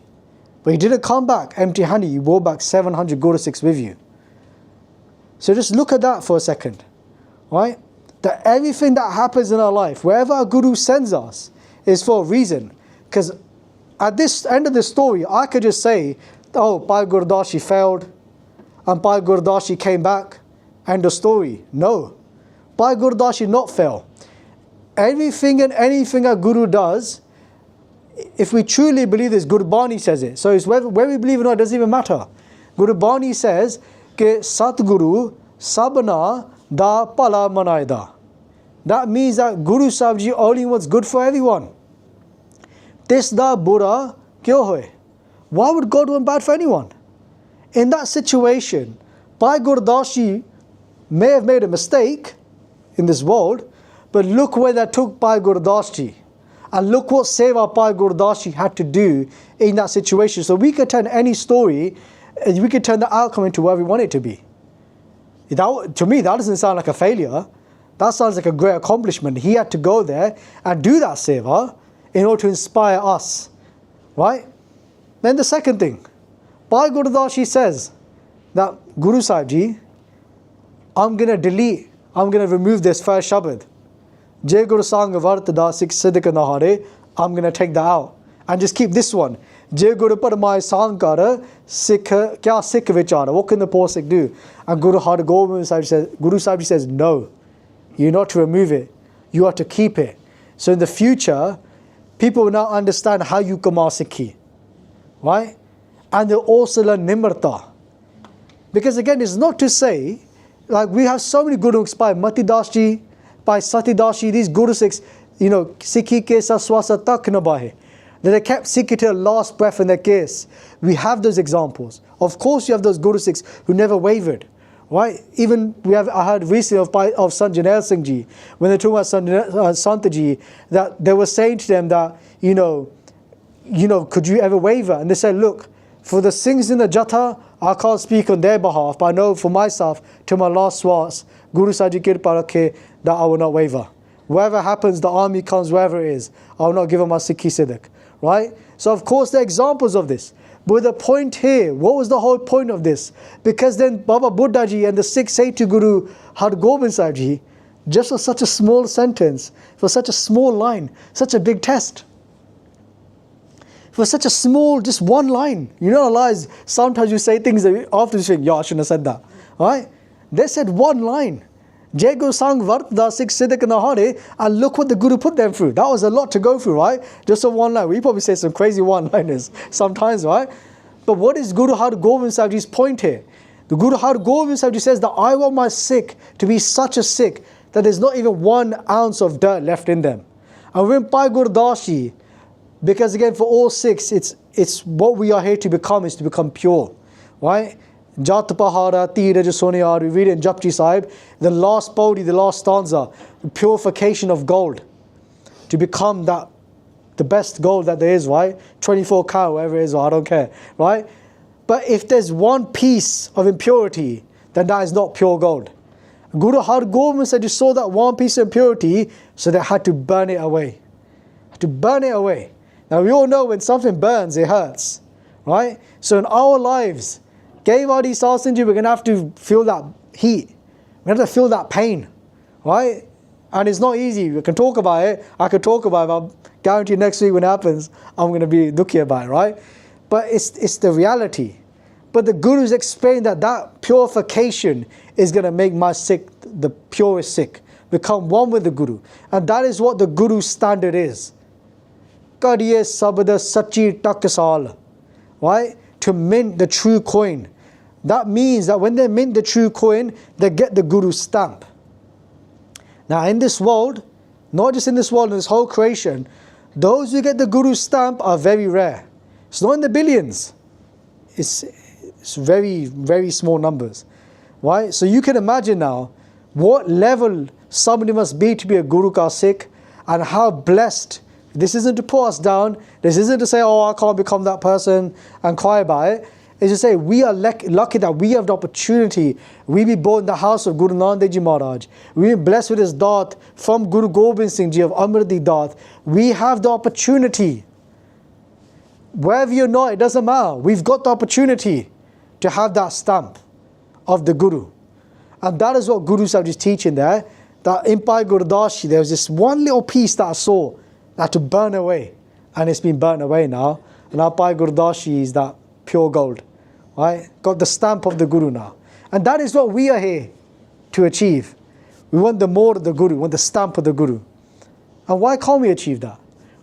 but you didn't come back empty-handed. You brought back 700 Guru Sikhs with you. So just look at that for a second, right? That everything that happens in our life, wherever our Guru sends us, is for a reason. Because at this end of the story, I could just say, oh, Bhai Gurdas Ji failed, and Bhai Gurdas Ji came back, end of story. No. Bhai Gurdas Ji not fail. Everything and anything our Guru does, if we truly believe this, Gurbani says it. So it's whether we believe it or not, it doesn't even matter. Gurbani says, Ke Satguru Sabna Da Pala Manaida. That means that Guru Sahib Ji only wants good for everyone. Tis da bura kyo hoye. Why would God want bad for anyone? In that situation, Bhai Gurdas Ji may have made a mistake in this world, but look where that took Bhai Gurdas Ji. And look what Seva Bhai Gurdas Ji had to do in that situation. So we could turn any story, we could turn the outcome into where we want it to be. To me, that doesn't sound like a failure. That sounds like a great accomplishment. He had to go there and do that seva in order to inspire us. Right? Then the second thing, Bhai Gurdas Ji says that Guru Sahib Ji, I'm going to remove this first shabad. Je Guru Sang Vartada Sikh Siddhik Nahare, I'm going to take that out. And just keep this one. Je Guru Paramai Sankara Sikh Kya Sikh Vichara. What can the poor Sikh do? And Guru Har Gobind Sahib says, Guru Sahib says, no. You're not to remove it. You are to keep it. So in the future, people will now understand how you kama Sikhi. Right? And they'll also learn Nimrata. Because again, it's not to say, like we have so many Gurus by Mati Das Ji, by Sati Das Ji, these Guru Sikhs, Sikhi ke sa swasa tak nabahe. That they kept Sikhi till the last breath in their case. We have those examples. Of course you have those Guru Sikhs who never wavered. Right? Even I heard recently of Sant Janel Singh Ji, when they talk about Sant Ji, that they were saying to them that, could you ever waver? And they said, look, for the Singhs in the Jatha, I can't speak on their behalf, but I know for myself, till my last swas, Guru Sahib Ji kirpa rakhe, that I will not waver. Wherever happens, the army comes, wherever it is, I will not give up my Sikhi Siddiq. Right? So of course there are examples of this. But the point here, what was the whole point of this? Because then Baba Buddha Ji and the Sikhs say to Guru Har Gobind Sahib Ji, just for such a small sentence, for such a small line, such a big test. For such a small, just one line. You know, lies, sometimes you say things that after you think, yeah, I shouldn't have said that. Right? They said one line. Jai Guru Sang Vartada Sikh Siddhik Nahare, and look what the Guru put them through. That was a lot to go through, right? Just a one line. We probably say some crazy one-liners sometimes, right? But what is Guru Har Gobind Sahib Ji's point here? The Guru Har Gobind Sahib Ji says that I want my Sikh to be such a Sikh that there's not even 1 ounce of dirt left in them. And when Bhai Gurdas Ji, because again for all Sikhs, it's what we are here to become, is to become pure, right? Jat Pahara, Tira Jasoniar, we read it in Japji Sahib, the last Pauri, the last stanza, the purification of gold, to become that the best gold that there is, right? 24 karat, whatever it is, I don't care, right? But if there's one piece of impurity, then that is not pure gold. Guru Har Gobind said, you saw that one piece of impurity, so they had to burn it away. Had to burn it away. Now we all know when something burns, it hurts, right? So in our lives, we're going to have to feel that heat. We have to feel that pain, right? And it's not easy. We can talk about it. I can talk about it, but I guarantee next week when it happens, I'm going to be dukhi about it, right? But it's the reality. But the Gurus explain that purification is going to make my Sikh the purest Sikh. Become one with the Guru. And that is what the Guru standard is. Kadiye sabda sachi takasal. Right? To mint the true coin. That means that when they mint the true coin, they get the Guru stamp. Now in this world, not just in this world, in this whole creation, those who get the Guru stamp are very rare. It's not in the billions. It's very, very small numbers. Right? So you can imagine now what level somebody must be to be a Guru ka Sikh, and how blessed. This isn't to put us down. This isn't to say, oh, I can't become that person and cry about it. It's to say we are lucky that we have the opportunity. We be born in the house of Guru Nanak Ji Maharaj. We are blessed with his daat from Guru Gobind Singh Ji of Amritsar daat. We have the opportunity. Wherever you're not, it doesn't matter. We've got the opportunity to have that stamp of the Guru. And that is what Guru Sahib is teaching there. That in Bhai Gurdas Ji, there was this one little piece that I saw that had to burn away. And it's been burnt away now. And now Bhai Gurdas Ji is that pure gold. Right? Got the stamp of the Guru now. And that is what we are here to achieve. We want the more of the Guru, we want the stamp of the Guru. And why can't we achieve that?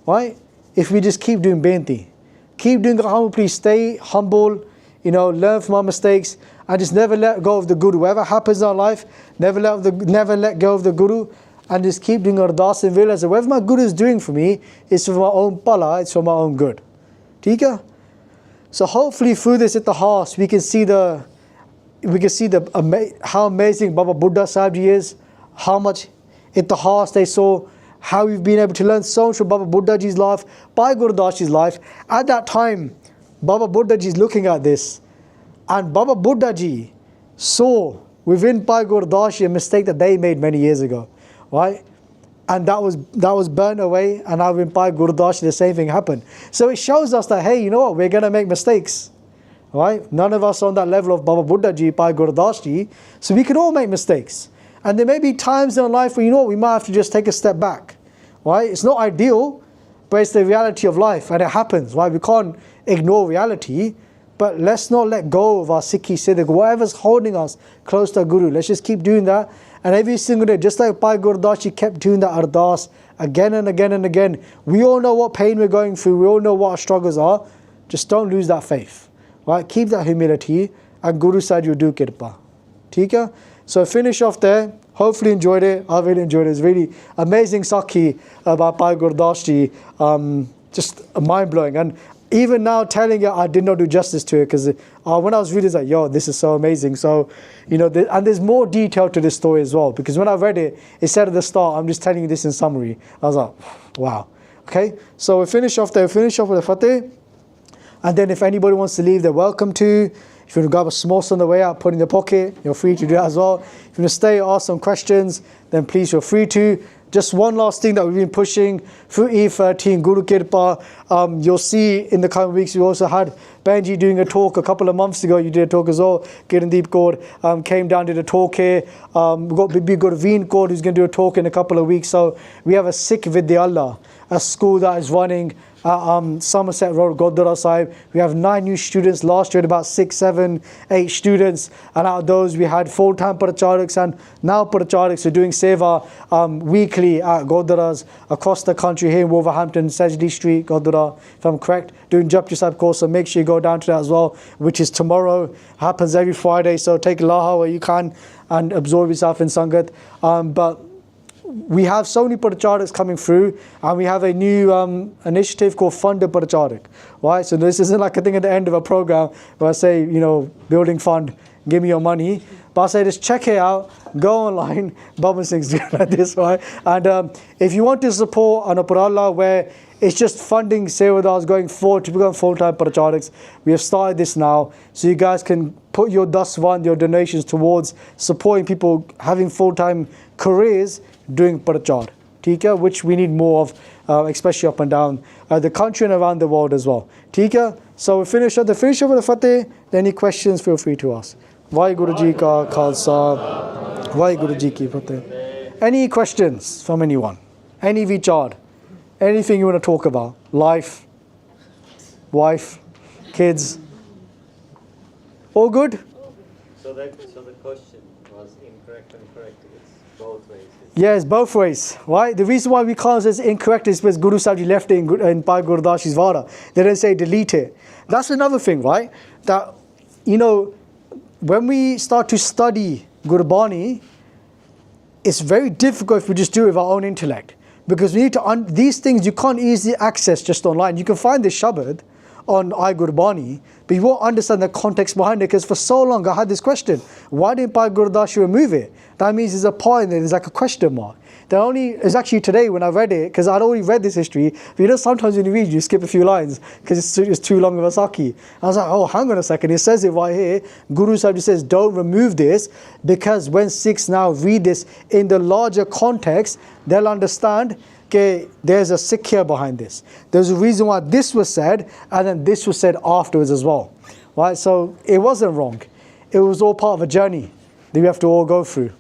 Right? If we just keep doing benti. Keep doing humble, please stay humble, learn from our mistakes, and just never let go of the Guru. Whatever happens in our life, never let go of the Guru, and just keep doing ardas and realize that whatever my Guru is doing for me is for my own pala, it's for my own good. Tika? So hopefully through this ittihas, we can see how amazing Baba Buddha Sahib Ji is, how much ittihas they saw, how we've been able to learn so much from Baba Buddha Ji's life, Bhai Gurdas Ji's life. At that time, Baba Buddha Ji is looking at this, and Baba Buddha Ji saw within Bhai Gurdas Ji a mistake that they made many years ago, right? And that was burnt away, and now in Bhai Gurdas Ji the same thing happened. So it shows us that, hey, you know what, we're going to make mistakes, right? None of us are on that level of Baba Buddha Ji, Bhai Gurdas Ji, so we can all make mistakes. And there may be times in our life where, we might have to just take a step back, right? It's not ideal, but it's the reality of life, and it happens, right? We can't ignore reality, but let's not let go of our Sikhi Siddhik, whatever's holding us close to our Guru. Let's just keep doing that. And every single day, just like Bhai Gurdas Ji kept doing that ardas again and again and again. We all know what pain we're going through. We all know what our struggles are. Just don't lose that faith, right? Keep that humility, and Guru said you'll do kirpa. Tika? So finish off there. Hopefully enjoyed it. I really enjoyed it. It's really amazing sakhi about Bhai Gurdas Ji. Just mind-blowing. And even now telling it, I did not do justice to it, because when I was reading, it's like, yo, this is so amazing. So, and there's more detail to this story as well, because when I read it, it said at the start, I'm just telling you this in summary. I was like, wow. Okay, so we finish off there. We finish off with the Fateh. And then if anybody wants to leave, they're welcome to. If you want to grab a samosa on the way out, put it in your pocket, you're free to do that as well. If you want to stay, ask some questions, then please feel free to. Just one last thing that we've been pushing through E13, Guru Kirpa. You'll see in the coming weeks, we also had Benji doing a talk a couple of months ago. You did a talk as well. Kirandeep Kaur came down, did a talk here. We've got Veen Kaur who's going to do a talk in a couple of weeks. So we have a Sikh Vidyalaya, a school that is running Somerset Road, Gurdwara Sahib. We have 9 new students. Last year, about 6, 7, 8 students. And out of those, we had full-time Parchariks, and now Parchariks are doing seva weekly at Gurdwaras across the country, here in Wolverhampton, Sajdi Street, Gurdwara, if I'm correct, doing Japji Sahib course. So make sure you go down to that as well, which is tomorrow. Happens every Friday. So take Laha where you can and absorb yourself in Sangat. But we have so many Parchariks coming through, and we have a new initiative called Fund a Parcharik, right? So this isn't like a thing at the end of a program where I say, building fund, give me your money. But I say, just check it out, go online, Baban Singh's doing like this, right? And if you want to support Anupuralla, where it's just funding Sevadas going forward to become full-time Parchariks, we have started this now, so you guys can put your daswan, your donations towards supporting people having full-time careers doing Parchar, which we need more of, especially up and down the country and around the world as well. So we finish up with the Fateh. Any questions, feel free to ask. WhyGuru Ji ka Khalsa, WhyGuru Ji ki Fateh. Any questions from anyone? Any vichar? Anything you want to talk about? Life, wife, kids? All good? So the question was incorrect and correct. It's both ways. Yes, both ways, right? The reason why we can't say it's incorrect is because Guru Sahib Ji left it in Bhai Gurdas Ji's Vara. They didn't say delete it. That's another thing, right? That, you know, when we start to study Gurbani, it's very difficult if we just do it with our own intellect. Because we need to, these things you can't easily access just online. You can find this Shabad on iGurbani, but you won't understand the context behind it, because for so long I had this question, why didn't Bhai Gurdas Ji remove it? That means there's a point there, there's like a question mark. It's actually today when I read it, because I'd already read this history, but you know sometimes when you read you skip a few lines because it's too long of a Saki. I was like, oh, hang on a second, it says it right here, Guru Sahib says don't remove this, because when Sikhs now read this in the larger context, they'll understand okay, there's a Sikhya behind this. There's a reason why this was said, and then this was said afterwards as well. Right? So it wasn't wrong. It was all part of a journey that we have to all go through.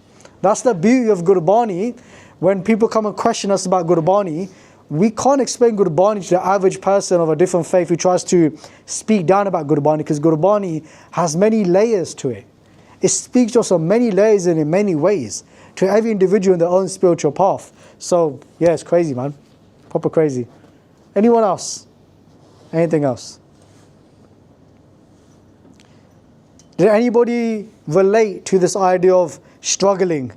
That's the beauty of Gurbani. When people come and question us about Gurbani, we can't explain Gurbani to the average person of a different faith who tries to speak down about Gurbani, because Gurbani has many layers to it. It speaks to us on many layers and in many ways, to every individual in their own spiritual path. So, yeah, it's crazy, man. Proper crazy. Anyone else? Anything else? Did anybody relate to this idea of struggling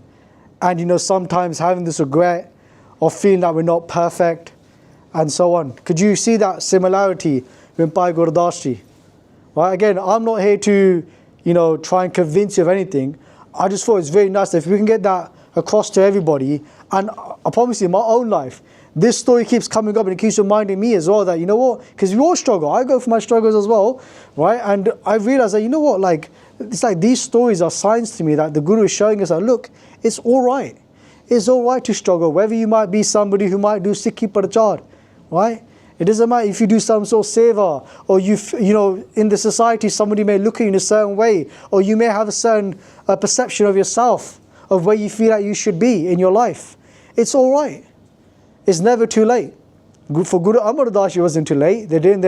and, you know, sometimes having this regret of feeling that we're not perfect and so on? Could you see that similarity with Bhai Gurdas Ji? Right? Again, I'm not here to, you know, try and convince you of anything. I just thought it's very nice if we can get that across to everybody. And I promise you, in my own life, this story keeps coming up and it keeps reminding me as well that, you know what, because we all struggle. I go through my struggles as well, right? And I realize that, you know what, like, it's like these stories are signs to me that the Guru is showing us that, look, it's all right. It's all right to struggle, whether you might be somebody who might do Sikhi Parchar, right? It doesn't matter if you do some sort of seva, or you know, in the society somebody may look at you in a certain way, or you may have a certain perception of yourself, of where you feel that you should be in your life. It's all right. It's never too late. For Guru Amritsar, it wasn't too late. They're doing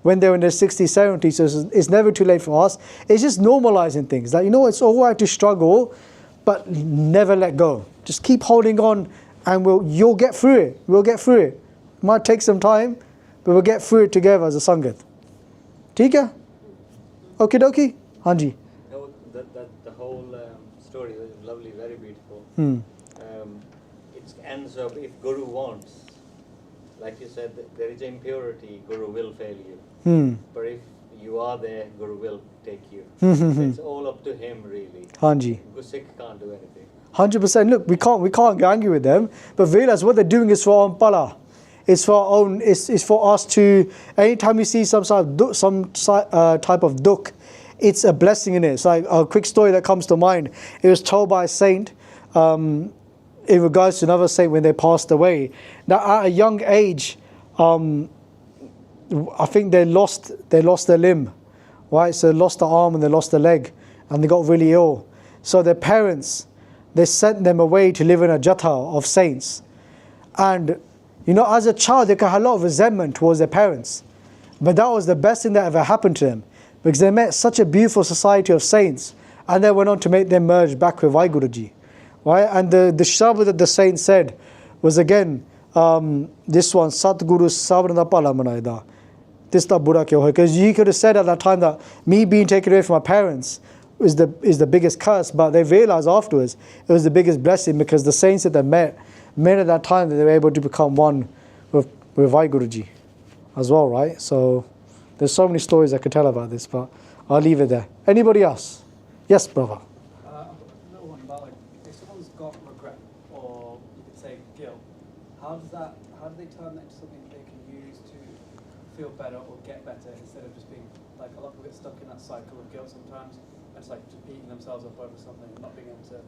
when they were in their 60s, 70s, so it's never too late for us. It's just normalizing things. That, you know, it's all right to struggle, but never let go. Just keep holding on, and you'll get through it. We'll get through it. It might take some time, but we'll get through it together as a Sangat. ठीक है? Okie dokie? हाँ जी. No, the whole story was lovely, very beautiful. It ends up, if Guru wants, like you said, there is impurity, Guru will fail you. But if you are there, Guru will take you. So it's all up to him, really. हाँ जी. Sikh can't do anything. 100%. Look, we can't get angry with them, but realize what they're doing is for our own pala. It's for our own. It's for us to. Anytime we see some type of dukh, it's a blessing in it. It's like a quick story that comes to mind. It was told by a saint in regards to another saint when they passed away. Now, at a young age, I think they lost their limb, right? So they lost the arm and they lost the leg, and they got really ill. So their parents, they sent them away to live in a jatha of saints. And, you know, as a child, they had a lot of resentment towards their parents. But that was the best thing that ever happened to them, because they met such a beautiful society of saints, and they went on to make them merge back with WhyGuru Ji. Right? And the shabad that the saint said was, again, this one, Satguru Sabrana Pala Manaida. This ta bura kya hoy? Because he could have said at that time that me being taken away from my parents is the biggest curse, but they realized afterwards it was the biggest blessing, because the saints that they met at that time that they were able to become one with WhyGuru Ji as well, right? So there's so many stories I could tell about this, but I'll leave it there. Anybody else? Yes, brother. I've got another one about like if someone's got regret or you could say guilt, how do they turn that into something they can use to feel better or get better instead of just being like a lot of people get stuck in that cycle of guilt sometimes and it's like just beating themselves up over something and not being able to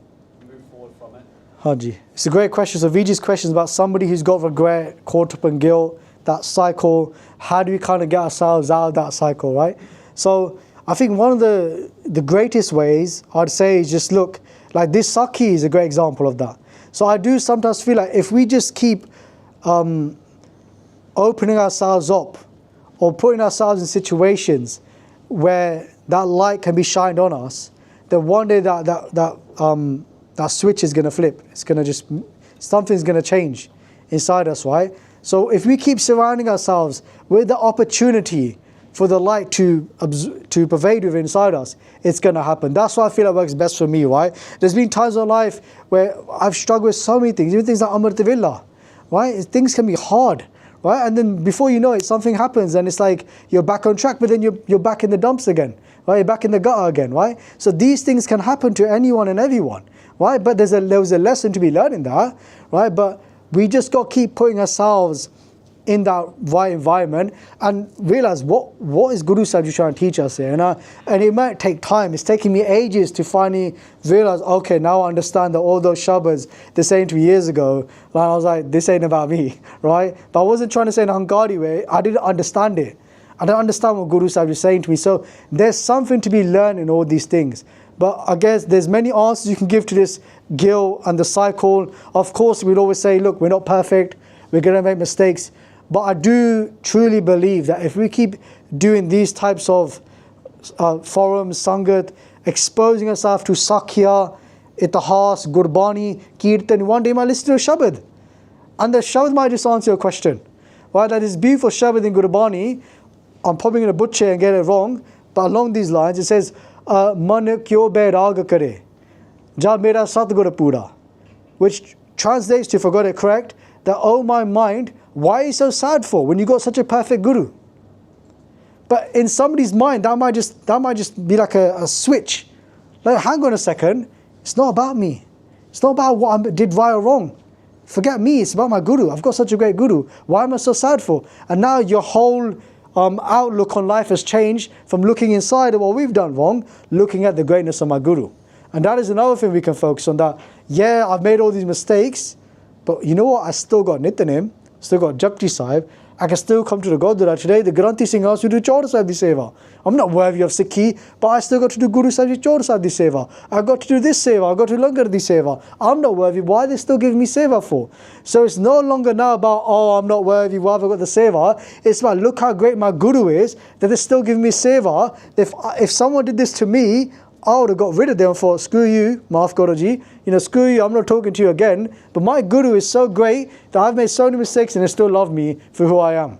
move forward from it. Haji. It's a great question. So Vijay's question is about somebody who's got regret, caught up in guilt, that cycle. How do we kind of get ourselves out of that cycle, right? So I think one of the greatest ways I'd say is just look, like this Sakhi is a great example of that. So I do sometimes feel like if we just keep opening ourselves up or putting ourselves in situations where that light can be shined on us, then one day that switch is going to flip. It's going to just, something's going to change inside us, right? So if we keep surrounding ourselves with the opportunity for the light to pervade within inside us, it's going to happen. That's why I feel it works best for me, right? There's been times in life where I've struggled with so many things, even things like Amritsar, right? Things can be hard, right? And then before you know it, something happens and it's like you're back on track, but then you're back in the dumps again, right? You're back in the gutter again, right? So these things can happen to anyone and everyone, right? But there was a lesson to be learned in that, right? But we just got to keep putting ourselves in that right environment and realize what is Guru Sahib trying to teach us here. And it might take time. It's taking me ages to finally realize, okay, now I understand that all those shabads they're saying to me years ago, and I was like, this ain't about me, right? But I wasn't trying to say in a Hungari way. I didn't understand it. I don't understand what Guru Sahib is saying to me. So there's something to be learned in all these things. But I guess there's many answers you can give to this guilt and the cycle. Of course, we'd always say, look, we're not perfect. We're going to make mistakes. But I do truly believe that if we keep doing these types of forums, Sangat, exposing ourselves to Sakhya, Itihas, Gurbani, Kirtan, one day you might listen to a Shabad. And the Shabad might just answer your question. Right? That is beautiful Shabad in Gurbani. I'm probably going to butcher and get it wrong. But along these lines, it says, Man kyo bairag kare, ja mera satgura pura. Which translates to, if I got it correct, that, oh my mind, why are you so sad for when you got such a perfect guru? But in somebody's mind, that might just be like a switch. Like, hang on a second, it's not about me. It's not about what I did right or wrong. Forget me, it's about my guru. I've got such a great guru. Why am I so sad for? And now your whole outlook on life has changed from looking inside at what we've done wrong, looking at the greatness of my guru. And that is another thing we can focus on, that, yeah, I've made all these mistakes, but you know what? I still got Nitnem, still got Japji Sahib. I can still come to the Gurdwara today. The Granthi Singh asked me to do Chaur Sahib di Seva. I'm not worthy of Sikhi, but I still got to do Guru Sahib Chaur Sahib di Seva. I got to do this Seva. I got to Langar di Seva. I'm not worthy. Why are they still giving me Seva for? So it's no longer now about, oh, I'm not worthy. Why have I got the Seva? It's about, look how great my Guru is, that they're still giving me Seva. If someone did this to me, I would have got rid of them for, screw you, Maaf Karo Ji. Screw you, I'm not talking to you again. But my Guru is so great that I've made so many mistakes and they still love me for who I am.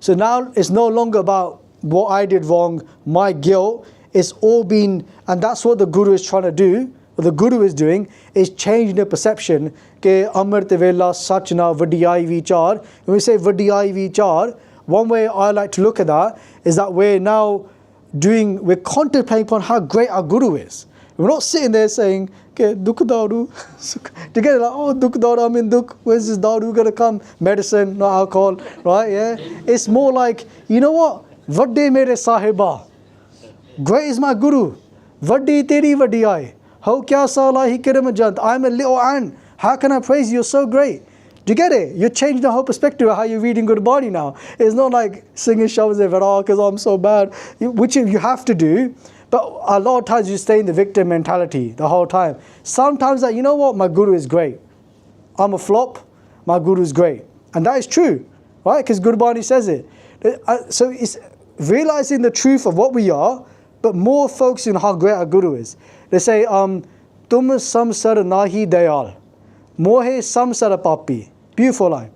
So now it's no longer about what I did wrong, my guilt. It's all been, and that's what the Guru is trying to do, what the Guru is doing, is changing the perception. Ke Amrit Vela Sachna Vadiyai Vichar. When we say Vadiyai Vichar, one way I like to look at that is that we're now we're contemplating upon how great our Guru is. We're not sitting there saying, okay, Dukh Daru. Together, like, oh, Dukh Daru, I'm in Dukh. When's this Daru going to come? Medicine, not alcohol, right? Yeah. It's more like, you know what? Vadde mere sahiba. Great is my Guru. Vaddi teri vadiyai. Ho kya salahi kiram jant. I'm a little ant. How can I praise you? You're so great. Do you get it? You're changing the whole perspective of how you're reading Gurbani now. It's not like singing showers because I'm so bad, which you have to do. But a lot of times you stay in the victim mentality the whole time. Sometimes you know what? My Guru is great. I'm a flop. My Guru is great. And that is true, right? Because Gurbani says it. So it's realizing the truth of what we are, but more focusing on how great our Guru is. They say, Tum samsar nahi dayal. Mohe samsara papi. Beautiful line.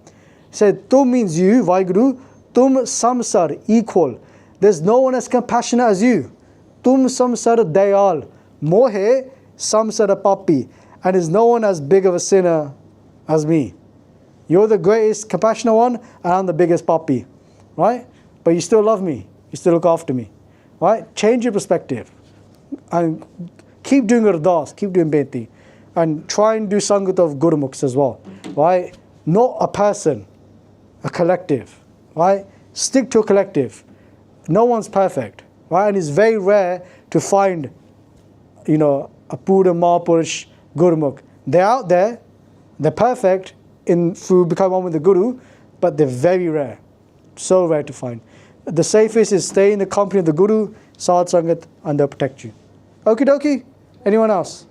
Said, Tum means you, WhyGuru. Tum samsar, equal. There's no one as compassionate as you. Tum samsar dayal. Mohe samsara papi. And there's no one as big of a sinner as me. You're the greatest compassionate one, and I'm the biggest papi. Right? But you still love me. You still look after me. Right? Change your perspective. and keep doing ardas, keep doing benti, and try and do sangat of Gurmukhs as well, right? Not a person, a collective, right? Stick to a collective. No one's perfect, right? And it's very rare to find, a Pura Mahapurush Gurmukh. They're out there, they're perfect through becoming one with the Guru, but they're very rare, so rare to find. The safest is stay in the company of the Guru, Sadh Sangat, and they'll protect you. Okie dokie? Anyone else?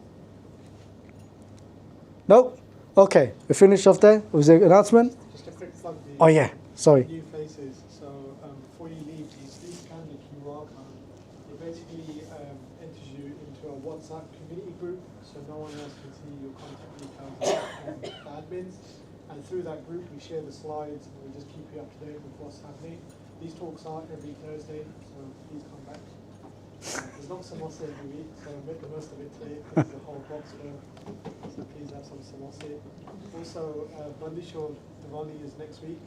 Nope? Okay, we finished off there. Was there an announcement? Just a quick plug. Oh yeah, sorry. New faces. So before you leave, please scan the QR code. It basically enters you into a WhatsApp community group, so no one else can see your contact details and the admins. And through that group, we share the slides and we just keep you up to date with what's happening. These talks are every Thursday, so please come back. There's not samosa every week, so make the most of it today. There's a whole box full, so please have some samosa. Also, Bandishore Diwali is next week,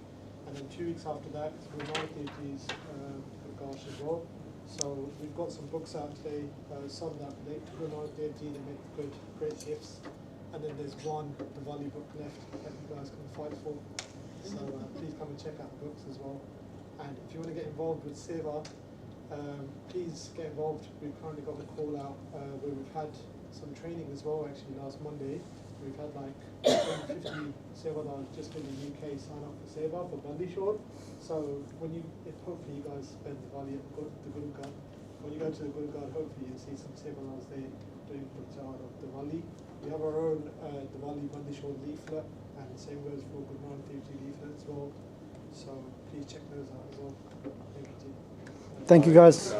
and then 2 weeks after that, Guru Nanak Dev Ji's Prakash as well. So we've got some books out today, some that relate to Guru Nanak Dev Ji, they make great gifts. And then there's one Diwali book left that you guys can fight for. So please come and check out the books as well. And if you want to get involved with Seva, please get involved. We've currently got a call out where we've had some training as well. Actually, last Monday, we've had like 50 Sevadars just in the UK sign up for Seva for Bandishore. So hopefully you guys spend Diwali at the Gurukad. When you go to the Gurukad, hopefully you'll see some Sevadars there doing Parchar of Diwali. We have our own Diwali Bandishore leaflet, and the same goes for Guru Nanak Dev Ji leaflet as well. So please check those out as well. Thank you. Thank you guys.